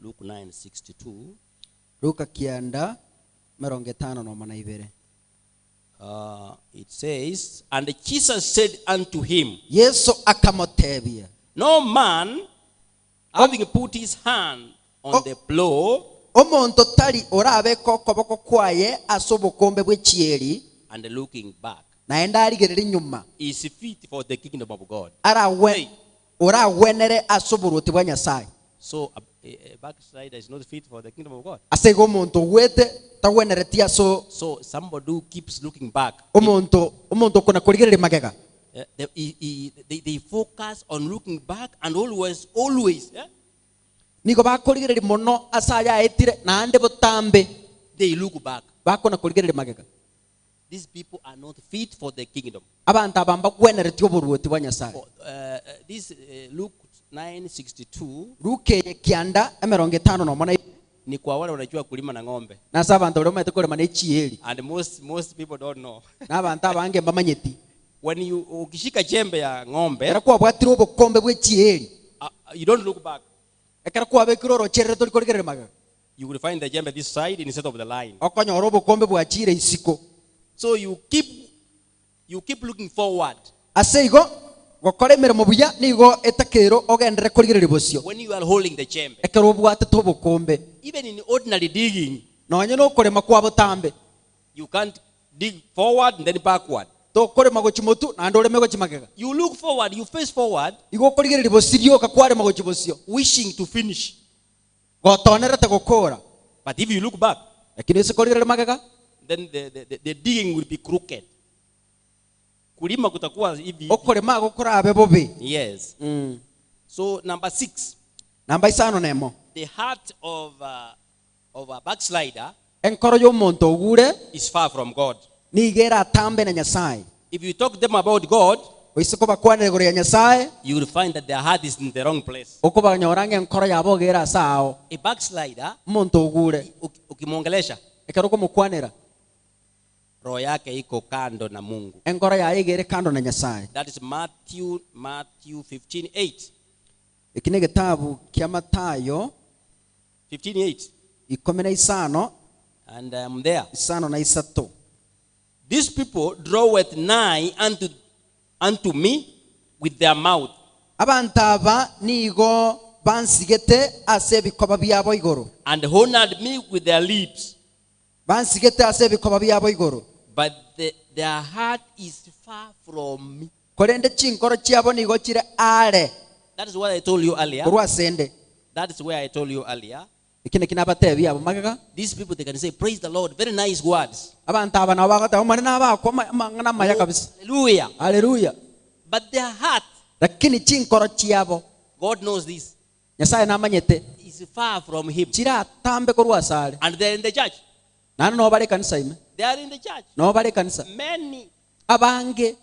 S5: Luke 9:62.
S4: Luka kianda 52.
S5: It says, and Jesus said unto him,
S4: Yesu akamotebia.
S5: no man having put his hand on the plow
S4: Omuntu tali orabeka okoboko kwaye ase obukombe bw'ekieri
S5: and looking back
S4: naenda arigerera inyuma
S5: is fit for the kingdom of God.
S4: orawenere ase oburuoti bwa Nyasaye.
S5: So a backslider is not fit for the kingdom of God.
S4: Ase igo omuntu ogwete tawenereti aso
S5: So somebody who keeps looking back,
S4: omuntu okona kurigereria magega.
S5: they focus on looking back and always,
S4: Nigo bakurigereria mono ase aya aetire naende butambe
S5: they look back.
S4: bakona kurigereria magega.
S5: These people are not fit for the kingdom.
S4: Abantu abamba gwenereti oburuoti bwa Nyasaye.
S5: This Luke 9:62
S4: Luke kianda 51
S5: ni kwa wale wanajua kulima na ng'ombe.
S4: nasa abantu bali omete kurema n'ekieri
S5: And most people don't know.
S4: n'abantu abange mbamanyeti
S5: When you ukishika jembe ya ng'ombe,
S4: era kwabwatire obukombe bw'ekieri
S5: you don't look back.
S4: ekera kwabekire orocherere tori kurigereria magega.
S5: You will find the jembe this side instead of the line.
S4: Okonyora obukombe bwachire isiko.
S5: So you keep looking forward.
S4: Ase igo gokora emirimo buya nigo etakero ogendere kurigereria bosio.
S5: When you are holding the jembe,
S4: Ekero obwatete obukombe
S5: even in ordinary digging,
S4: nonye nokorema kwa butambe
S5: you can't dig forward and then backward.
S4: tokorema gochimotu naende oreme gochimagega.
S5: You look forward, you face forward,
S4: Igo kurigereria bosirio kakwarema gochibosio
S5: wishing to finish.
S4: gotonerete gokora.
S5: But if you look back,
S4: Lakini ese kurigereria magega
S5: then the digging will be crooked. Kulima kutakuwa hivi.
S4: okorema gokora abe bobe.
S5: Yes. So number 6,
S4: Namba isano nemo
S5: the heart of a backslider
S4: enkoro y'omuntu ogure
S5: is far from God.
S4: nigera atambe na Nyasaye.
S5: If you talk to them about God,
S4: Oisiko bakwanire goria Nyasaye
S5: you will find that their heart is in the wrong place.
S4: uko banyorange enkoro yabo gera sao
S5: A backslider,
S4: omuntu ogure
S5: ukimwongelesha,
S4: ekero kumukwanira
S5: roho yake iko kando na Mungu.
S4: enkoro yaye igere kando na Nyasaye.
S5: That is Matthew 15:8.
S4: Ikine gitabu kia Matayo
S5: 15:8.
S4: 15
S5: And I'm there.
S4: isano na isatu.
S5: These people draweth nigh unto me with their mouth.
S4: Abantu aba nigo bansigete ase ebikoba byabo igoro.
S5: And honored me with their lips.
S4: Bansigete ase ebikoba byabo igoro.
S5: But their heart is far from me.
S4: Korende chinkoro chiabo nigo chire are
S5: That is what I told you earlier.
S4: kurwa sende.
S5: That is where I told you earlier.
S4: Ikine kinabate byabo magega.
S5: These people, they can say, praise the Lord. Very nice words.
S4: Abantu aba nabo bagata omane nabako mangana maya kabisa.
S5: Hallelujah.
S4: Haleluya.
S5: But their heart,
S4: Lakini chinkoro chiabo
S5: God knows this,
S4: Nyasaye namanyete
S5: is far from him.
S4: chira tambe kurwa sale.
S5: And they're in the church.
S4: Nano no bale kanisa ime.
S5: They are in the church.
S4: No bale kanisa.
S5: Many.
S4: Abange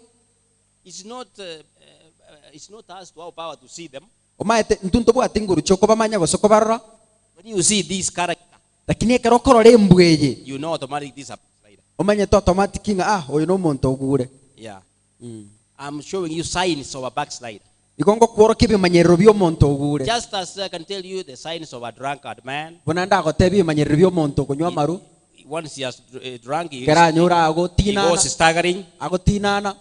S5: It's not us to our power to see them.
S4: omaete ntunto bwa tinguru choko bamanya gosoko barora.
S5: When you see this character,
S4: Lakini ekero korore embweye
S5: you know automatically this is a backslider.
S4: omanye to automatic nga oyo no muntu ogure.
S5: Yeah. I'm showing you signs of a backslider.
S4: igongo kworo kibimanyerero by'omuntu ogure
S5: Just as I can tell you the signs of a drunkard man.
S4: buna ndagotebi ibimanyerero by'omuntu okunywa maru
S5: Once he has drunk,
S4: keranyura
S5: he
S4: agotinana
S5: goes staggering.
S4: agotinana.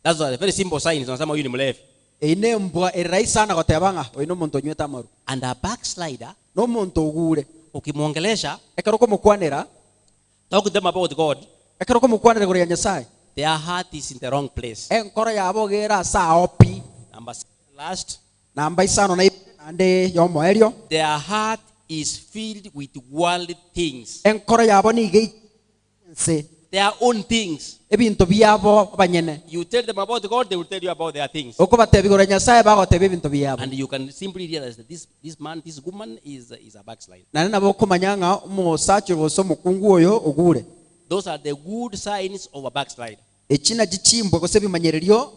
S5: That's a very simple sign. Some of you in
S4: ine mbwa erais sana gotebanga oino muntu onyweta maru
S5: and a backslider,
S4: no muntu ogure
S5: ukimwongelesha,
S4: ekero komukwanira
S5: talk to them about God,
S4: ekero komukwanira gore ya Nyasaye
S5: their heart is in the wrong place.
S4: enkoro yabo gera sa opi
S5: Number last,
S4: namba isano na ande yomo erio
S5: their heart is filled with worldly things,
S4: enkoro yabo ni geinse
S5: their own things.
S4: ebintu byabo banyene
S5: You tell them about God, they will tell you about their things.
S4: uko batebi gore Nyasaye bagotebi ebintu byabo
S5: And you can simply realize that this man, this woman is a backslider.
S4: nane nabo kumanyanga umusachi boso mukungu oyo ogure.
S5: Those are the good signs of a backslider.
S4: Echina gichimbwe gose bimanyererio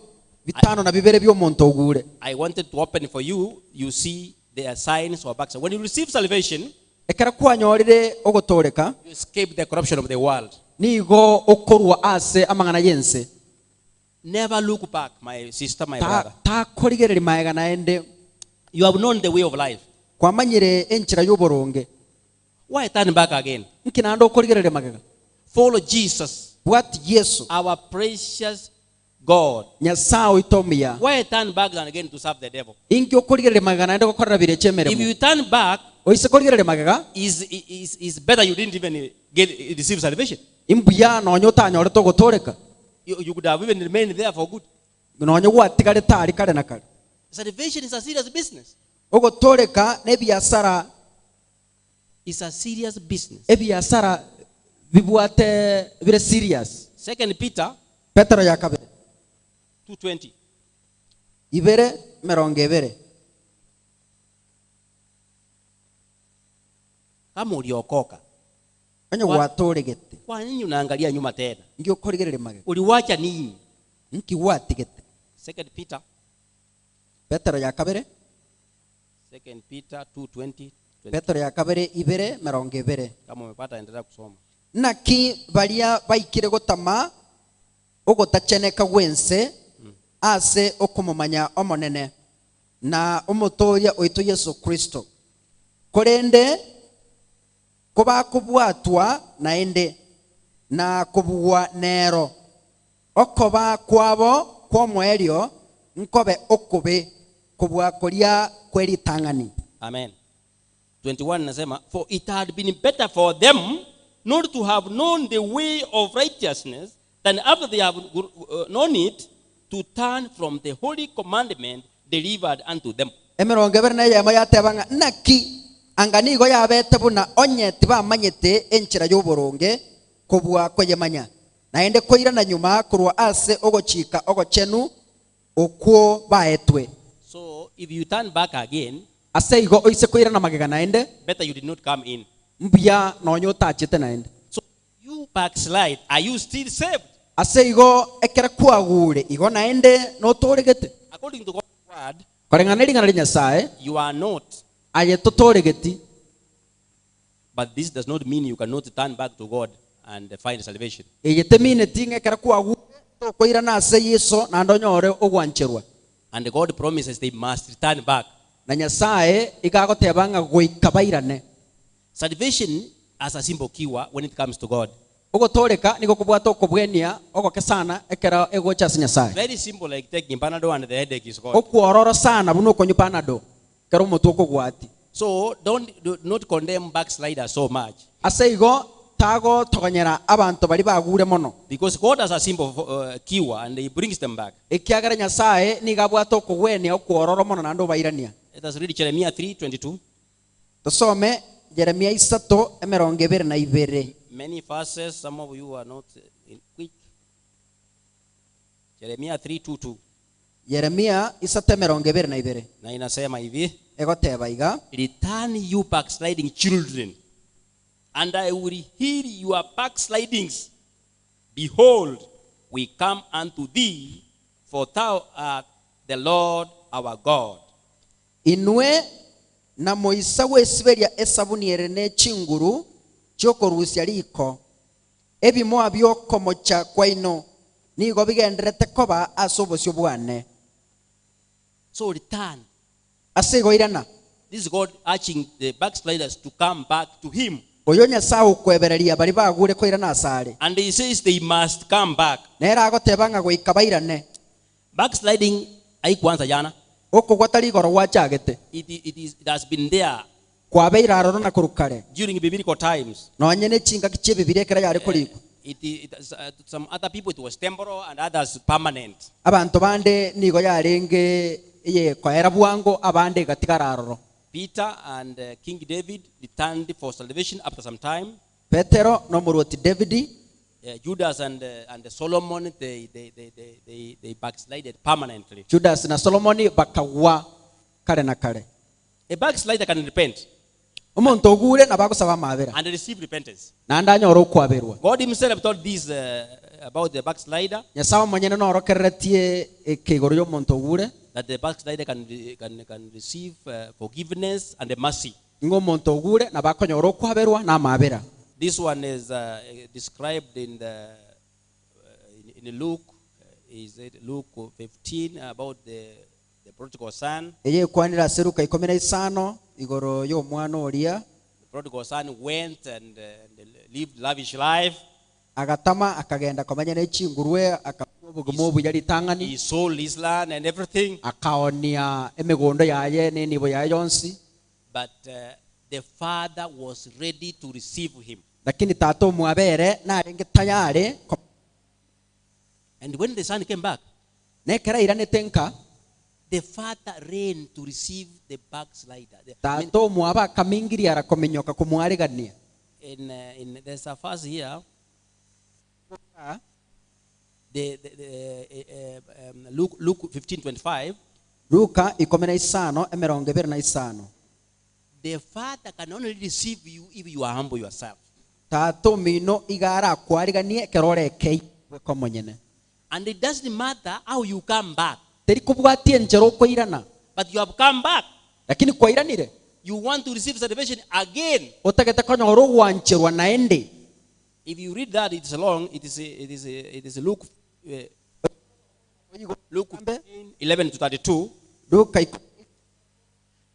S4: bitano na bibere by'omuntu ogure.
S5: I wanted to open for you. You see the signs of a backslider. When you receive salvation,
S4: ekera kwanyorire ogotoreka
S5: you escape the corruption of the world.
S4: nigo okorwa ase amangana yense
S5: Never look back, my sister, my brother.
S4: ta korigereri maega naende
S5: You have known the way of life.
S4: kwamanyire enchira y'oboronge
S5: Why turn back again?
S4: nkinando okorigerere magega
S5: Follow Jesus,
S4: bwati Yesu
S5: our precious God.
S4: Nyasaye itomia
S5: Why turn back again to serve the devil?
S4: inki okorigerere magega naende gokorera bire
S5: If
S4: chemeremo
S5: you turn back,
S4: oise korigerere magega
S5: is better you didn't even receive salvation.
S4: imbuya nonyo tanyorete ogotoreka
S5: You could have even remained there for good.
S4: nonyo gwatigare tari kare na kare
S5: Salvation is a serious business.
S4: ogotoreka nebiasara
S5: It's a serious business.
S4: ebiasara bibwate bire serious.
S5: 2 Peter
S4: Petero ya kabiri
S5: 2:20.
S4: ibere merongo ibere
S5: Kama uliokoka,
S4: onyo gwatoregete
S5: kwa nini unaangalia nyuma tena?
S4: ngi okorigerere magega
S5: Uliwacha nini?
S4: nki watigete
S5: 2 Peter
S4: Petero ya kabiri
S5: 2 Peter 2:20.
S4: Petero ya kabiri ibere merongo ibere
S5: Kama umepata endelea kusoma.
S4: naki baria baikire gotama ogotacheneka gwense ase okumumanya omonene na omutoria oito Yesu Kristo korende kuba kubwatwa naende na kubwa nero okoba kwabo kwomwerio nkobe okube kubwa koria kweritangani.
S5: Amen. 21 nasema, for it had been better for them not to have known the way of righteousness than after they have known it to turn from the holy commandment delivered unto them.
S4: Emerongo ebere na yema yatebanga naki anganigo yabete buna onyeti bamanyete enchira y'oboronge kubwa kweyemanya naende koira na nyuma kurwa ase ogochika ogochenu okwo baetwe.
S5: So if you turn back again,
S4: ase igo oise koira na magega naende
S5: better you did not come in.
S4: mbia nonyo tachete naende.
S5: So you backslide, are you still saved?
S4: ase igo ekera kwagure igo naende no toregete
S5: According to God's word,
S4: korenganeri ngana Nyasaye
S5: you are not.
S4: aye totoregeti.
S5: But this does not mean you cannot turn back to God and find salvation.
S4: Eyetemine tinga ekera kwagure to koira na ase Yesu na ndonyore ogwancherwa.
S5: And God promises they must return back.
S4: Na Nyasaye igagotebanga goikabairane.
S5: Salvation as a simple keyword when it comes to God.
S4: Ogotoreka niko kubwata okobwenia ogokesana ekera egocha ase Nyasaye.
S5: Very simple, like taking Panadol and the headache is gone.
S4: Okwororo sana buno konyu panado kero motu okogwati.
S5: So do not condemn backsliders so much.
S4: Ase igo tago togonyera abantu bali bagure mono.
S5: Because God has a simple keyword and He brings them back.
S4: Ekiagara Nyasaye nigabwata okogwenia okwororo mono nando bairania.
S5: Let us read Jeremiah 3:22.
S4: Tusome Jeremia 3:22.
S5: Many verses, some of you are not quick. Jeremiah 3:22.
S4: Jeremia 3:22.
S5: Na inasema hivi,
S4: Egoteba iga
S5: return you backsliding children, and I will heal your backslidings. Behold, we come unto thee, for thou art the Lord our God.
S4: inwe na moisa wesiberia esabuniere ne chinguru chokorusya liko ebimo abyokomocha kwaino nigo bigenderete koba ase obosio bwane
S5: So return.
S4: ase igoirana
S5: This is God urging the backsliders to come back to Him.
S4: oyo nyasaye okwebereria bari bagure koirana asare
S5: And He says they must come back.
S4: nera agoteba nga goika bairane
S5: Backsliding haikuanza jana.
S4: okogwa tari igoro gwachagete
S5: It has been there
S4: kwabeira aroro na kurukare
S5: during biblical times.
S4: nonye ne chinga kiche bibiri ekera yare koriko
S5: Some other people it was temporal and others permanent.
S4: abantu bande nigo yarenge ye kwaera bwango abande gatigara aroro
S5: Peter and King David returned for salvation after some time.
S4: petero no muruti davidi
S5: Judas and Solomon they backslided permanently.
S4: judas na solomoni bakagwa kare na kare
S5: A backslider can repent
S4: omuntu ogure na bagusaba mabera
S5: and receive repentance.
S4: na ndanyora okwaberwa
S5: God Himself told this about the backslider,
S4: nyasaye mwenyene no rokeretie ekigoro yo muntu ogure
S5: that the backslider can receive forgiveness and mercy.
S4: ngo muntu ogure na bakonyora okwaberwa na mabera.
S5: This one is described in Luke. Is it Luke 15 about the prodigal son?
S4: eye kwanira seruka 15 igoro yo mwana oria
S5: The prodigal son went and lived lavish life.
S4: agatama akagenda komanya n'ekingurwe akabugumo buyari tangani
S5: He sold his land and everything.
S4: akaonia emigondo yaye n'enibo yaye yonsi
S5: But the father was ready to receive him.
S4: lakini tato mwabere narenge tayare
S5: And when the son came back,
S4: nekera iranete nka
S5: the father ran to receive the backslider.
S4: tato mwaba kamingiri arakomenyoka kumwarigania
S5: There's a verse here. Luke 15:25.
S4: Luka 15:25
S5: The father can only receive you if you are humble yourself.
S4: tato mino igara kwariganie keroreke komonyene
S5: And it doesn't matter how you come back,
S4: teri kubwatie njero koirana
S5: but you have come back.
S4: lakini koiranire
S5: You want to receive salvation again.
S4: otagete konyoro wancherwa naende.
S5: If you read that, it's long. It is Luke 11-32.
S4: Luka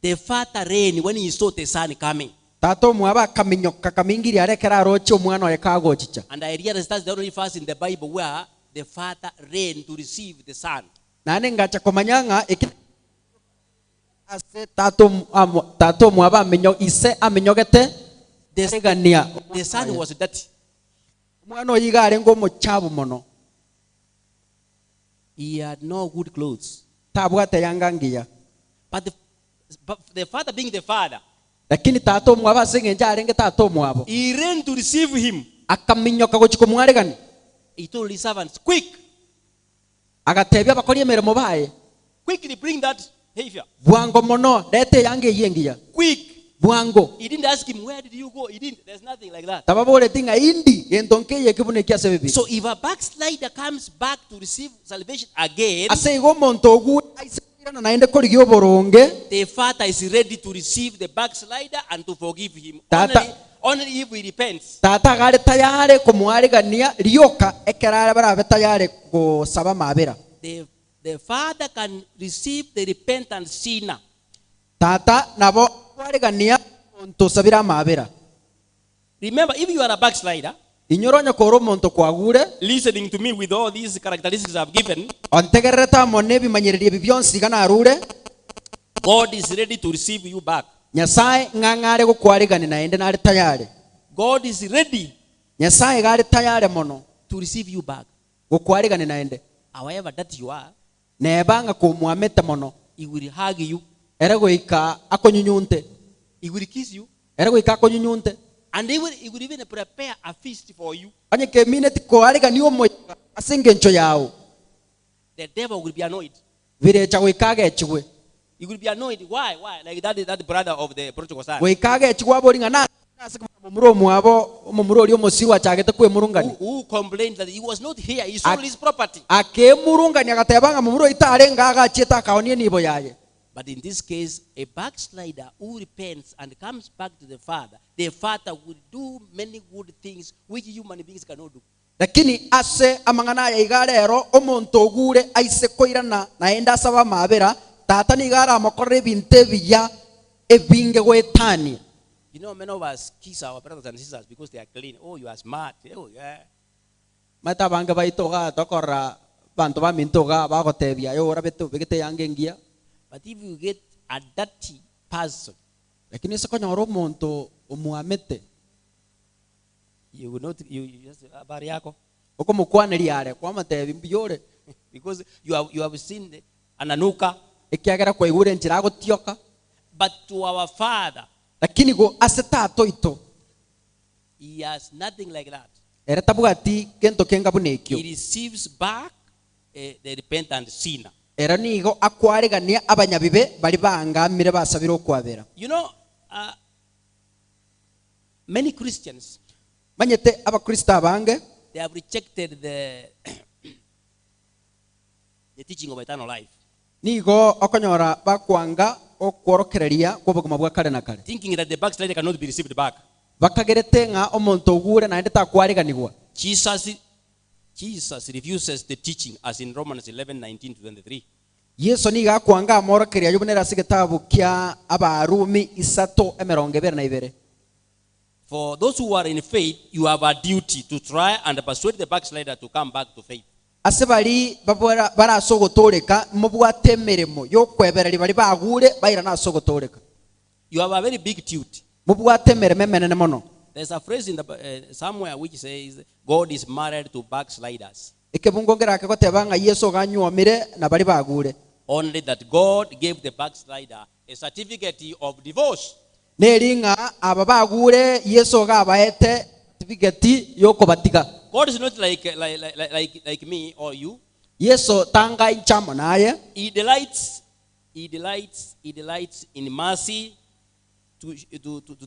S5: The father ran when he saw the son coming.
S4: tato mwaba kaminyoka kamingiri arekera roche omwana oye kagochicha
S5: And I realized that's the only verse in the Bible where the father ran to receive the son.
S4: nane ngacha komanyanga ase tato mwaba minyo ise aminyogete desegania
S5: The son was dirty.
S4: omwana oyigare ngo mochabu mono
S5: He had no good clothes.
S4: tabwate yangangia
S5: But the father, being the father,
S4: lakini tato mwaba sengenja arenge tato mwabo
S5: he ran to receive him.
S4: akaminyoka gochiko mwaregani
S5: He told his servants, quick,
S4: agatebya bakori emeremo baye
S5: quickly bring that heifer.
S4: bwango mono lete yange yengia
S5: Quick.
S4: bwango
S5: He didn't ask him, where did you go? He didn't. There's nothing like that.
S4: tababore tinga indi entonke yekibune kiasebebi
S5: So if a backslider comes back to receive salvation again,
S4: ase igo monto ogu aisirana naende korigyo boronge
S5: the father is ready to receive the backslider and to forgive him.
S4: Tata-
S5: Only if he repents.
S4: tata gare tayare kumwarigania rioka ekerara barabe tayare kusaba mabera
S5: The father can receive the repentant sinner.
S4: tata nabo warigania monto sabira mabera
S5: Remember, if you are a backslider,
S4: inyoronya koro monto kwagure
S5: listening to me with all these characteristics I've given,
S4: ontegereta mone bimanyiririe bibyonsi kana arure
S5: God is ready to receive you back.
S4: nyasaye ngangare gukwarigani naende nari tayare
S5: God is ready
S4: nyasaye gare tayare mono
S5: to receive you back.
S4: gukwarigani naende
S5: However that you are,
S4: nebanga kumwamete mono
S5: he will hug you,
S4: ere goika akonyunyunte
S5: he will kiss you,
S4: ere goika akonyunyunte
S5: and he will even prepare a feast for you.
S4: anye kemine tikwarigani omo asingencho yao
S5: The devil will be annoyed.
S4: virecha goikaga echigwe
S5: He will be annoyed. Why? Like that brother of the prodigal son.
S4: goikaga echigwa boringa na mumuro mwabo mumuro ri omosiwa chagete kwe murungani
S5: Who complained that he was not here. He sold his property.
S4: akemurungani agatebanga mumuro itarenga agacheta akaonie nibo yaye.
S5: But in this case, a backslider who repents and comes back to the father will do many good things which human beings cannot do.
S4: lakini ase amang'ana ya igarero omonto ogure aise koirana naenda asaba mabera tata nigara amokorera ebinto ebiya ebinge gwetania.
S5: You know, many of us kiss our brothers and sisters because they are clean. Oh, you are smart. Oh, yeah.
S4: Mata bange baitoga tokora bantu bamintoga bagotebia yo ora betu begete yange ngia.
S5: But if you get a dirty person,
S4: Lakini se konyoro omonto omuamete
S5: you will not, you just, habari yako.
S4: okomukwaneria are kwa matebi mbiyore
S5: Because you have seen ananuka.
S4: ekiagera kwa igure njira gotioka.
S5: But to our Father,
S4: Lakini go ase tato ito
S5: He has nothing like that.
S4: era tabugati kento kenga
S5: He
S4: bunekyo
S5: receives back the repentant sinner.
S4: era nigo akwaregania abanyabibe bari bangamire basabira okwabera.
S5: You know, many Christians,
S4: Manyete abakristo abange
S5: they have rejected the teaching of eternal life,
S4: nigo okonyora bakwanga okworokereria kwobogoma bwa kare na kare
S5: thinking that the backslider cannot be received back.
S4: bakagerete nga omonto ogure naende takwareganigwa.
S5: Jesus refuses the teaching, as in Romans 11:19-23.
S4: Yesu niga akwanga amorokeria yubonera ase gitabu kia abarumi 3:22.
S5: For those who are in faith, you have a duty to try and persuade the backslider to come back to faith.
S4: Ase bari babora barasogotoreka mubwate emeremo yokwebereri bari bagure baira nasogotoreka
S5: You have a very big duty.
S4: mubwate emeremo emenene mono.
S5: There's a phrase in the somewhere which says God is married to backsliders.
S4: Ekebungongera akagoteba nga Yesu ganyuomire na bari bagure.
S5: Only that God gave the backslider a certificate of divorce.
S4: Neringa aba bagure Yesu gabaete certificate yokobatiga.
S5: God is not like me or you.
S4: Yesu tanga inchamo naye
S5: He delights in mercy to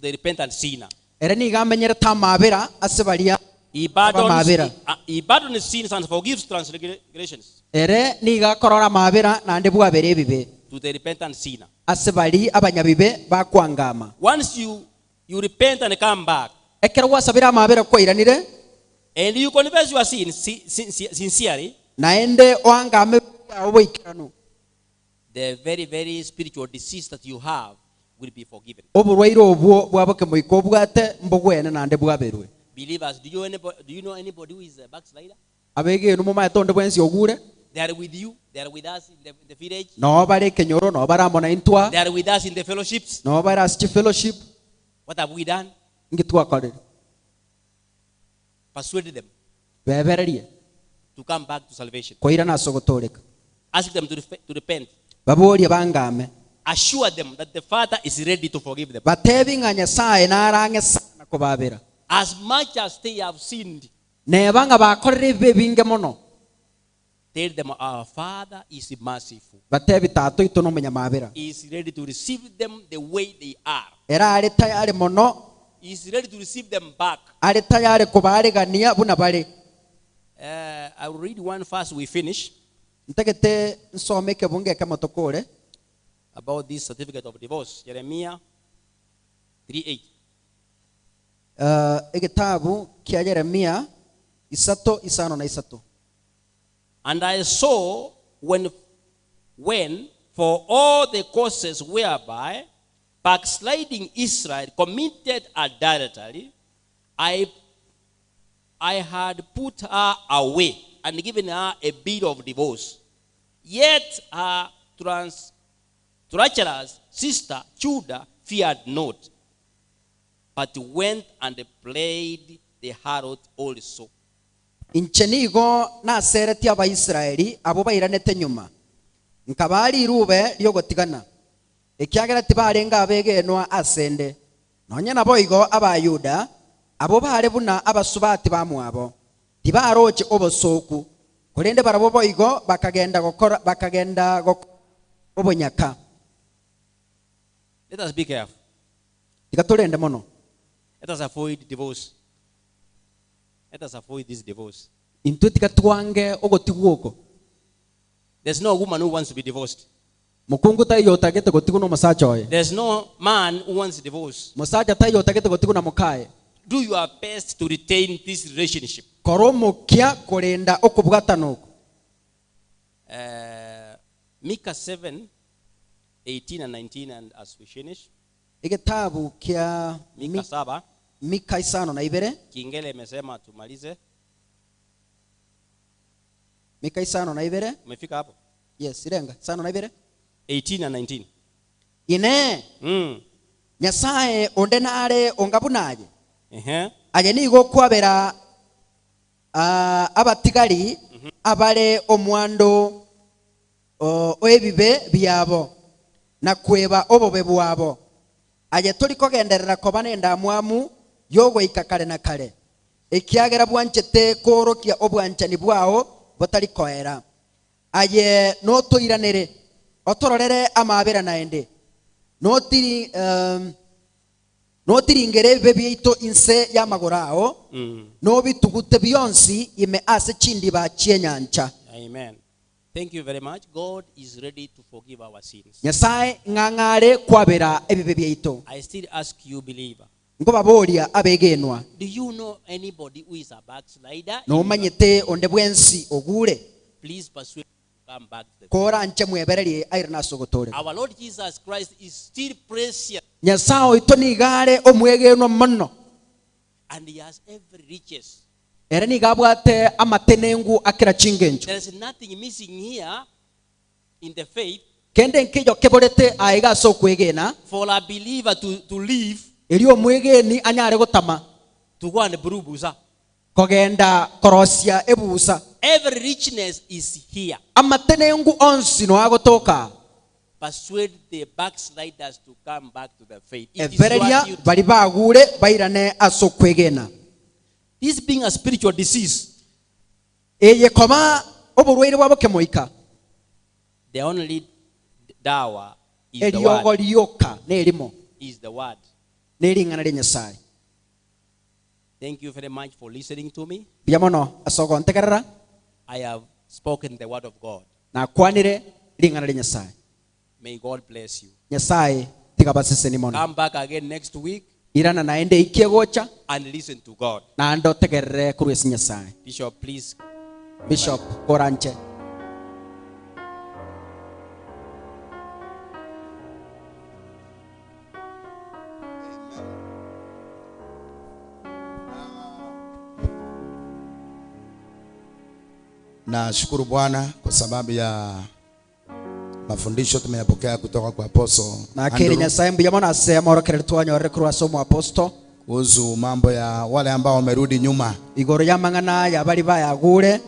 S5: the repentant sinner.
S4: era niga amenyere tamabera ase baria
S5: He
S4: Mabera.
S5: pardons sins and forgives transgressions
S4: ere niga korora mabera nande bwabere ebibe
S5: to the repentant sinner.
S4: ase bari abanyabibe bakwangama.
S5: Once you repent and come back,
S4: Ekero wasabira mabera kwairanire
S5: and you confess your sin sincerely,
S4: naende oangame oboikiranu
S5: the very, very spiritual disease that you have will be forgiven.
S4: oburwaire obwo bwaboke moiko obwate mbogwene nande bwaberwe.
S5: Believers, do you know anybody who is a backslider?
S4: Abege no mama tonde bwensi ogure
S5: They are with you. They are with us in the village.
S4: no bare kenyoro no baramona intwa
S5: They are with us in the fellowships.
S4: no bara asti fellowship
S5: What have we done?
S4: ngitwa kore
S5: Persuade them
S4: bebererie
S5: to come back to salvation.
S4: koira nasogotoreka
S5: Ask them to repent.
S4: baborie bangame
S5: Assure them that the Father is ready to forgive them.
S4: batebi nga Nyasaye narange sana kobabera
S5: As much as they have sinned,
S4: nebanga bakorere bebinge mono
S5: tell them our Father is merciful.
S4: batebi tato ito no munyamabera
S5: He is ready to receive them the way they are.
S4: era ari tayari mono
S5: He is ready to receive them back.
S4: ari tayari kubaregania buna bare.
S5: I will read one verse we finish
S4: Ntegete nsome kebunge kamotokore
S5: about this certificate of divorce. Jeremiah 3:8.
S4: Egitabu kia Yeremia 3:5.
S5: And I saw when for all the causes whereby backsliding Israel committed adultery, I had put her away and given her a bill of divorce. Yet her treacherous sister Judah feared not, but went and played the harlot also.
S4: Inchenigo na sereti abaisraeli abo bairanete nyuma nkabari irube lyogotigana ekyagera tibarenga abegenwa asende nonya naboigo abayuda abo bare buna abasubati bamwabo tibaroche obosoku kurende barabo boigo bakagenda obonyaka.
S5: Let us be careful.
S4: Ikaturende mono.
S5: Let us avoid divorce. Let us avoid this divorce.
S4: Intutika tuange ogotiguoko.
S5: There's no woman who wants to be divorced.
S4: Mukungu tayo tagete gotiguno masachoye.
S5: There's no man who wants divorce.
S4: Musaja tayo tagete gotiguna mukaye.
S5: Do your best to retain this relationship.
S4: koromukia kurinda okubwatanuko.
S5: Micah 7:18 and 19, and as we finish,
S4: Igitabu kia
S5: Micah 7,
S4: Mika 5:2.
S5: Kingele imesema tumalize.
S4: Mika 5:2.
S5: Umefika hapo?
S4: Yes, irenga 5:2.
S5: 18 and 19.
S4: Ine Nyasaye onde nare ongabunaje. Aje nigo kwabera abatigari abare omwando oebibe byabo na kweba obobe bwabo. Aje tuli kogenderera kobanenda mwamu yogo ikakare na kare. Ekiagera bwanchete korokia obwanchani bwao botari koera. Aje no toiranere otororere amabera naende. Notiri ingere bebyito inse yamagorao no bitugute byonsi ime ase chindi ba chienyancha.
S5: Amen. Thank you very much. God is ready to forgive our sins.
S4: Nyasaye ngangare kwabera ebibe byito.
S5: I still ask you, believer,
S4: Ngo baboria abegenwa.
S5: do you know anybody who is a backslider?
S4: No manyete onde bwensi ogure.
S5: Please persuade them to come back to the
S4: Kora nche mwebereri airna sogotore.
S5: Our Lord Jesus Christ is still precious,
S4: Nyasaye itoni gare omwegenwa manno.
S5: and he has every riches.
S4: Era ni gabwate amatenengu akira chingencho.
S5: There is nothing missing here in the faith
S4: Kende nkijo keborete aiga so kwegena.
S5: for a believer to live,
S4: Eri omwegeni anyare gotama.
S5: to go and burubuza.
S4: Kogenda korosia ebusa.
S5: Every richness is here.
S4: Amatenengu onsi no agotoka.
S5: Persuade the backsliders to come back to the faith. It is
S4: Evereria
S5: your duty.
S4: bali bagure bairane aso kwegena.
S5: This being a spiritual disease,
S4: Eye koma oburwaire bwabo kemoika.
S5: the only dawa is the
S4: Eriogo
S5: word.
S4: lioka nerimo
S5: Is the word.
S4: neringana le Nyasaye.
S5: Thank you very much for listening to me.
S4: Biamono asogo ntegerera
S5: I have spoken the word of God.
S4: na kwanire ringana le Nyasaye.
S5: May God bless you.
S4: Nyasaye tigabasese ni mono.
S5: Come back again next week
S4: Irana naende ikiegocha
S5: and listen to God.
S4: na ando tegerere kurwesi Nyasaye.
S5: Bishop, please.
S4: Bishop koranche.
S2: Na shukuru Bwana kwa sababu ya mafundisho tumeyapokea kutoka kwa Apostle
S4: Na kile Nyasaye mbiyamona asema orokere tuwanyorere kurwaso mu aposto.
S2: kuhusu mambo ya wale ambao wamerudi nyuma.
S4: Igoro ya mangana ya bali bayagure.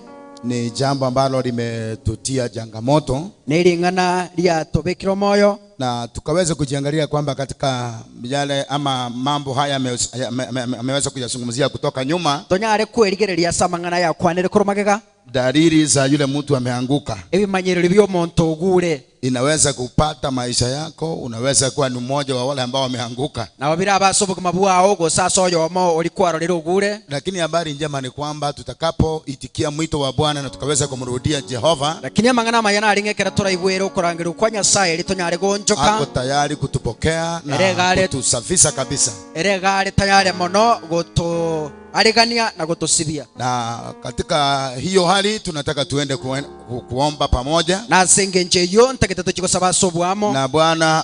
S2: Ni jambo ambalo limetutia changamoto
S4: Neringana lya tobekiro moyo.
S2: na tukaweza kujiangalia kwamba katika yale ama mambo haya ameweza kuyazungumzia kutoka nyuma,
S4: Tonyare kwerigereria samangana ya kwanire kurumagega.
S2: dalili za yule mtu ameanguka
S4: Ebimanyiriro by'omuntu ogure.
S2: inaweza kupata maisha yako. Unaweza kuwa ni mmoja wa wale ambao wameanguka,
S4: Na babira abasobuguma bwao gosasa oyomo oli kwarorera ogure.
S2: lakini habari njema ni kwamba tutakapoitikia mwito wa Bwana na tukaweza kumrudia Jehova,
S4: Lakini amangana mayana alingekera turaibwera okurangira kwa Nyasaye litonyare gonjoka.
S2: ako tayari kutupokea na
S4: Eregale.
S2: kutusafisha kabisa.
S4: Eregare tayari mono goto aregania na gotosibia.
S2: Na katika hiyo hali tunataka tuende kuomba pamoja
S4: Na sengenje yo ntakita tukikosaba sobwamo.
S2: na Bwana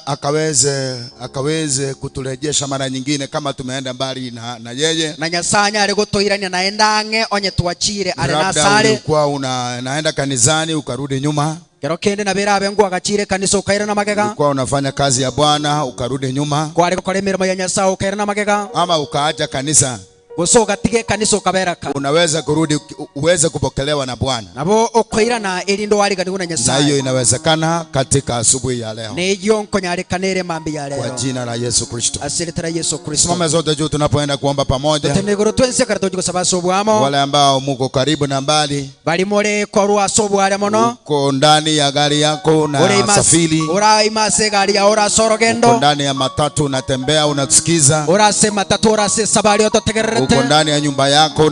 S2: akaweze kuturejesha mara nyingine kama tumeenda mbali na yeye.
S4: Na Nyasaye ari gotoirania naendange onye tuachire ari
S2: Labda
S4: nasare.
S2: ulikuwa unaenda kanisani ukarudi nyuma,
S4: Kero kende na bera abengu agachire kanisa ukaira na magega.
S2: ulikuwa unafanya kazi ya Bwana ukarudi nyuma,
S4: Kwari gukora emirimo ya Nyasaye ukaira na magega.
S2: ama ukaacha kanisa,
S4: Gosoga tige kanisa ukaberaka.
S2: unaweza kurudi uweze kupokelewa na Bwana.
S4: Nabo okoira na elindo wali gani kuna
S2: Na
S4: Nyasaye.
S2: hiyo inawezekana katika asubuhi ya leo
S4: Ne yonko nyare kanere mambi ya
S2: kwa
S4: leo.
S2: jina la Yesu Kristo.
S4: Asiletera Yesu Kristo.
S2: Simame zote juu tunapoenda kuomba pamoja.
S4: Tenegoro twense karatoji kusaba sobwamo.
S2: Wale ambao muko karibu na mbali,
S4: Bali more korwa sobware mono.
S2: uko ndani ya gari yako na safiri,
S4: Ora imase gari ya ora
S2: uko
S4: sorogendo.
S2: ndani ya matatu unatembea unasikiza,
S4: Ora se matatu ora se sabari ototegerete. ukomete
S2: uko ndani ya nyumba yako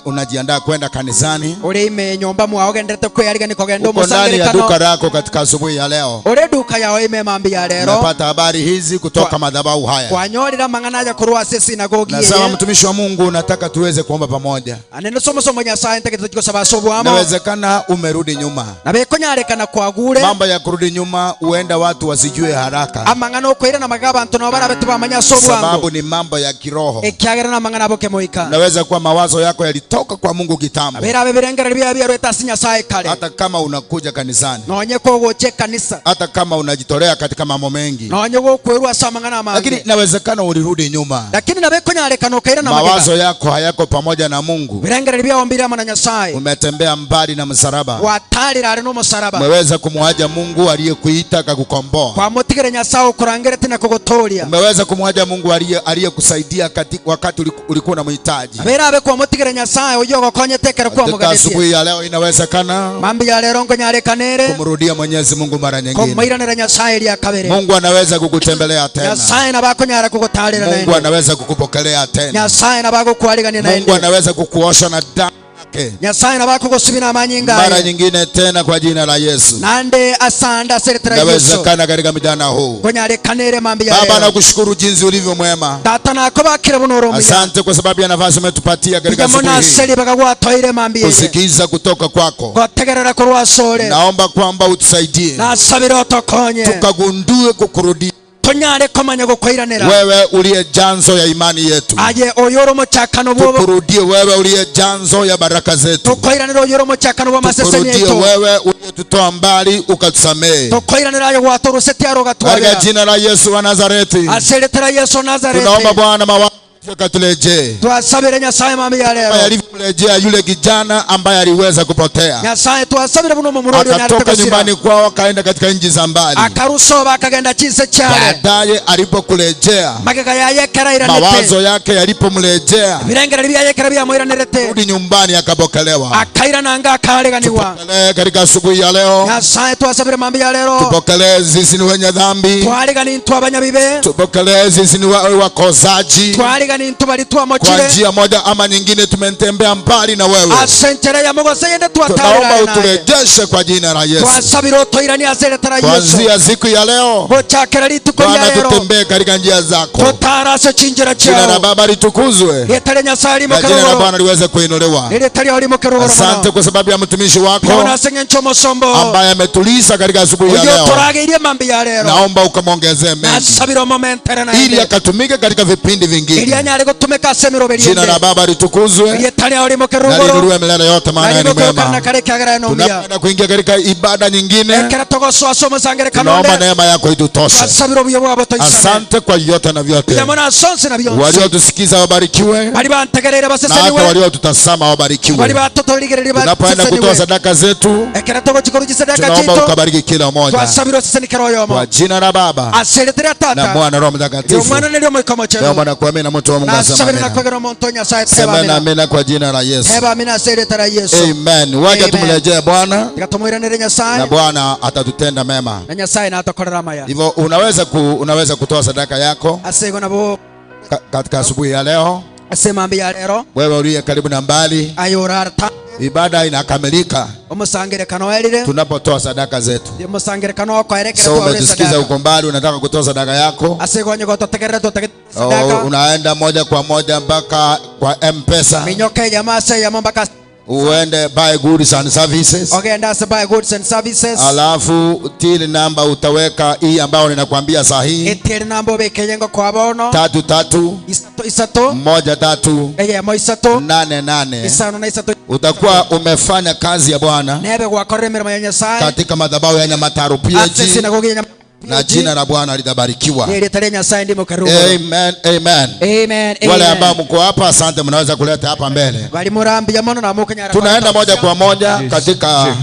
S2: unajiandaa kwenda kanisani,
S4: uri ime nyumba mwawe gendete kwiyarigani kogenda
S2: uko ndani ya
S4: umusangirikano
S2: duka lako katika asubuhi ya leo,
S4: uri duka yawe ime mambi ya rero
S2: umepata habari hizi kutoka madhabahu haya,
S4: kwanyorira mangana ya kurwa sinagogi
S2: nasema mtumishi wa Mungu, nataka tuweze kuomba pamoja.
S4: anene somo nyasaye ntekete tukosaba sobuamo
S2: Inawezekana umerudi nyuma,
S4: na bekonyarekana kwagure
S2: mambo ya kurudi nyuma huenda watu wasijue haraka,
S4: amangana okwira na magaba ntono barabetu bamanya sobuamo
S2: sababu ni mambo ya kiroho.
S4: ekyagera na mangana boke moika
S2: Naweza kuwa mawazo yako yalitoka kwa Mungu kitambo,
S4: abera beberengera bya bya rweta nyasaye kale
S2: hata kama unakuja kanisani,
S4: nonye ko goche kanisa
S2: hata kama unajitolea katika mambo mengi,
S4: nonye go kwerwa samangana amanga
S2: lakini inawezekana ulirudi nyuma,
S4: lakini na bekonyarekana okaira na magaba
S2: mawazo yako hayako pamoja na Mungu,
S4: birengera bya ombira mana nyasaye
S2: umetembea mbali na msalaba,
S4: watalira ari no musaraba
S2: umeweza kumwaja Mungu aliyekuita akakukomboa,
S4: kwa mutigere nyasaye okurangere tina kugotoria
S2: umeweza kumwaja Mungu aliyekusaidia wakati ulikuwa unamhitaji.
S4: abera abe kwa mutigere nyasaye uyo gokonye tekera kwa
S2: Katika
S4: mugadetie
S2: asubuhi ya leo inawezekana
S4: mambi ya lero ngo nyarekanere
S2: kumrudia Mwenyezi Mungu mara nyingine.
S4: kumwiranira nyasaye ya kabere
S2: Mungu anaweza kukutembelea tena,
S4: nyasaye na bakonyara kugotalira
S2: Mungu
S4: naende
S2: anaweza kukupokelea tena,
S4: nyasaye na bako kualigania
S2: Mungu
S4: naende
S2: anaweza kukuosha na damu yake
S4: nyasaye na bako gusubira amanyinga
S2: mara nyingine tena kwa jina la Yesu.
S4: nande asanda seretera Yesu
S2: Inawezekana katika midana huu.
S4: konyarekanere mambi ya
S2: Baba,
S4: lero
S2: nakushukuru jinsi ulivyo mwema.
S4: tata nako bakira bunoro
S2: Asante kwa sababu ya nafasi umetupatia katika siku
S4: mona
S2: hii
S4: seli bakagwatoire mambi
S2: kusikiza kutoka kwako.
S4: gotegerera kurwasore
S2: Naomba kwamba utusaidie
S4: nasabira otokonye
S2: tukagundue kukurudia
S4: tonyare komanya gukwiranira
S2: wewe uliye janzo ya imani yetu,
S4: aye oyoro mochakano bwo
S2: tukurudie wewe uliye janzo ya baraka zetu,
S4: tukwiranira oyoro mochakano bwo maseseni
S2: tukurudie
S4: yetu
S2: wewe uliyetutoa mbali ukatusamehe,
S4: tukwiranira ayo watoruseti aro
S2: katika
S4: gatwara
S2: jina la Yesu wa Nazareti.
S4: aseretera Yesu Nazareti
S2: Tunaomba Bwana mawazo yakatulejee
S4: twasabira nyasaye mambi ya lero
S2: yalivyomrejea yule kijana ambaye aliweza kupotea,
S4: nyasaye twasabira buno mu murori
S2: akatoka nyumbani kwao akaenda katika nchi za mbali,
S4: akarusoba akagenda chise cyane
S2: baadaye alipokurejea
S4: magega yayekera iranete
S2: mawazo yake yalipomrejea
S4: birengera byayekera byamuiranirete
S2: rudi nyumbani akapokelewa.
S4: akairananga akaleganiwa
S2: Tupokelee katika asubuhi ya leo,
S4: nyasaye twasabira mambi ya lero
S2: tupokelee sisi ni wenye dhambi,
S4: twaligani twabanyabibe
S2: tupokelee sisi ni wakosaji,
S4: twaligani ntubali
S2: kwa
S4: twamokire
S2: njia moja ama nyingine tumetembea mbali na wewe.
S4: asentere ya mogose yende
S2: Tunaomba
S4: twatalira
S2: uturejeshe kwa jina la Yesu.
S4: twasabira otoirani aseretera Yesu
S2: Kuanzia siku ya leo
S4: bochakera lituko
S2: Bwana,
S4: lya lero
S2: tutembee katika njia zako.
S4: totarase chinjira
S2: Jina la
S4: chao
S2: Baba litukuzwe
S4: yetale nyasaye
S2: na jina la
S4: mokeroro
S2: Bwana liweze kuinuliwa.
S4: yetale oli mokeroro
S2: Asante kwa sababu ya mtumishi wako
S4: bona senye nchomo sombo
S2: ambaye ametuliza katika asubuhi ya
S4: uyo
S2: leo.
S4: torageire mambi ya lero
S2: Naomba ukamwongezee mengi
S4: nasabira momentere na
S2: ili akatumike katika vipindi
S4: ili
S2: vingine.
S4: anyale gutumeka semero
S2: Jina la
S4: beliende
S2: Baba litukuzwe
S4: yetale oli
S2: na
S4: mokeroro
S2: liinuliwe milele yote, maana yeye ni
S4: na
S2: mwema.
S4: kare kagara nombia
S2: Tunapoenda kuingia katika ibada nyingine,
S4: ekera togoso asomo sangere
S2: tunaomba
S4: kanonde
S2: neema yako itutoshe.
S4: twasabira obuyo bwabo toisane
S2: Asante kwa yote na vyote.
S4: yamona sonse na byonse
S2: Waliotusikiza wabarikiwe,
S4: bali bantegerere
S2: na hata
S4: baseseniwe
S2: waliotutazama
S4: bali
S2: wabarikiwe.
S4: batotorigerere
S2: Tunapoenda kutoa sadaka zetu,
S4: ekera togo chikoro gisadaka
S2: tunaomba
S4: chito
S2: ukabariki kila mmoja
S4: twasabira osesenikero yomo
S2: kwa jina la Baba
S4: aseretera
S2: na
S4: tata
S2: Mwana na Roho
S4: yo
S2: Mtakatifu.
S4: mwana nelyo moikomo chero
S2: Naomba na kuamini na mtu wa Mungu asema
S4: nasabira
S2: amina.
S4: nakwegera omuntu nyasaye
S2: Sema
S4: teba
S2: na
S4: amina
S2: amina kwa jina la Yesu.
S4: teba amina aseretera Yesu
S2: Amen. Wacha
S4: Amen.
S2: tumrejee Bwana
S4: tigatumwiranire
S2: na
S4: nyasaye
S2: Bwana atatutenda mema.
S4: na nyasaye natakorera maya
S2: Hivyo unaweza kutoa sadaka yako
S4: asego nabo
S2: katika asubuhi ya leo.
S4: asemambi ya lero
S2: Wewe uliye karibu na mbali,
S4: ayorarta
S2: ibada inakamilika
S4: omusangire kanoerire
S2: tunapotoa sadaka zetu.
S4: omusangire kano kwaerekera
S2: So
S4: twa
S2: umetusikiza uko mbali, unataka kutoa sadaka yako,
S4: asegonye gototegerera sadaka
S2: unaenda moja kwa moja mpaka kwa M-Pesa,
S4: minyoke jamaa se yamambaka
S2: uende buy goods and services,
S4: ogenda se buy goods and services
S2: alafu till namba utaweka hii ambayo ninakwambia sahihi,
S4: etere nambo bekeyengo kwa bono
S2: 33
S4: isato
S2: 13
S4: mo isato
S2: 88.
S4: isano na isato
S2: Utakuwa umefanya kazi ya Bwana
S4: nebe gwakorera mirimo ya nyasaye
S2: katika madhabahu ya Nyamataro
S4: ate
S2: PAG,
S4: sinagogi ya
S2: na jina la Bwana litabarikiwa.
S4: tare nyasaye ndimo karugo
S2: Amen, amen.
S4: amen
S2: Wale ambao mko hapa, asante, mnaweza kuleta hapa mbele.
S4: bali murambi ya mono na mukanyara
S2: Tunaenda moja kwa moja katika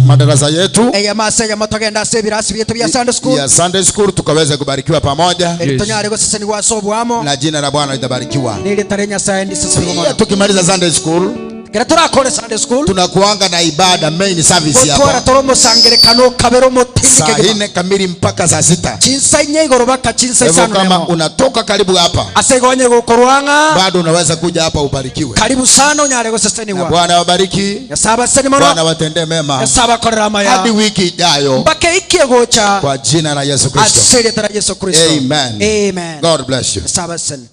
S2: madarasa yetu
S4: eya masa ya motogenda se birasi byetu bya Sunday school
S2: ya Sunday school, tukaweza kubarikiwa pamoja
S4: tonyare go seseni wasobu amo
S2: na jina la Bwana litabarikiwa.
S4: tare nyasaye ndi seseni go mono
S2: Tukimaliza Sunday school
S4: kera turakore Sunday school
S6: tunakuanga na ibada main service
S4: twara
S6: hapa
S4: toromo sangerekano kabero motini
S6: saa 4 kamili mpaka saa 6.
S4: chinsa nye igorobaka chinsa
S6: Hivyo
S4: sana
S6: kama unatoka karibu hapa
S4: asegonye gukorwanga
S6: bado unaweza kuja hapa ubarikiwe.
S4: karibu sana unyare guseseniwa.
S6: Bwana wabariki.
S4: Yasaba seni mono.
S6: Bwana watendee mema.
S4: Yasaba korera maya.
S6: Hadi wiki ijayo.
S4: Mpaka ikigocha
S6: Kwa jina la Yesu Kristo.
S4: Asiri tara Yesu Kristo.
S6: Amen.
S4: Amen.
S6: God bless you.
S4: Yasaba seni.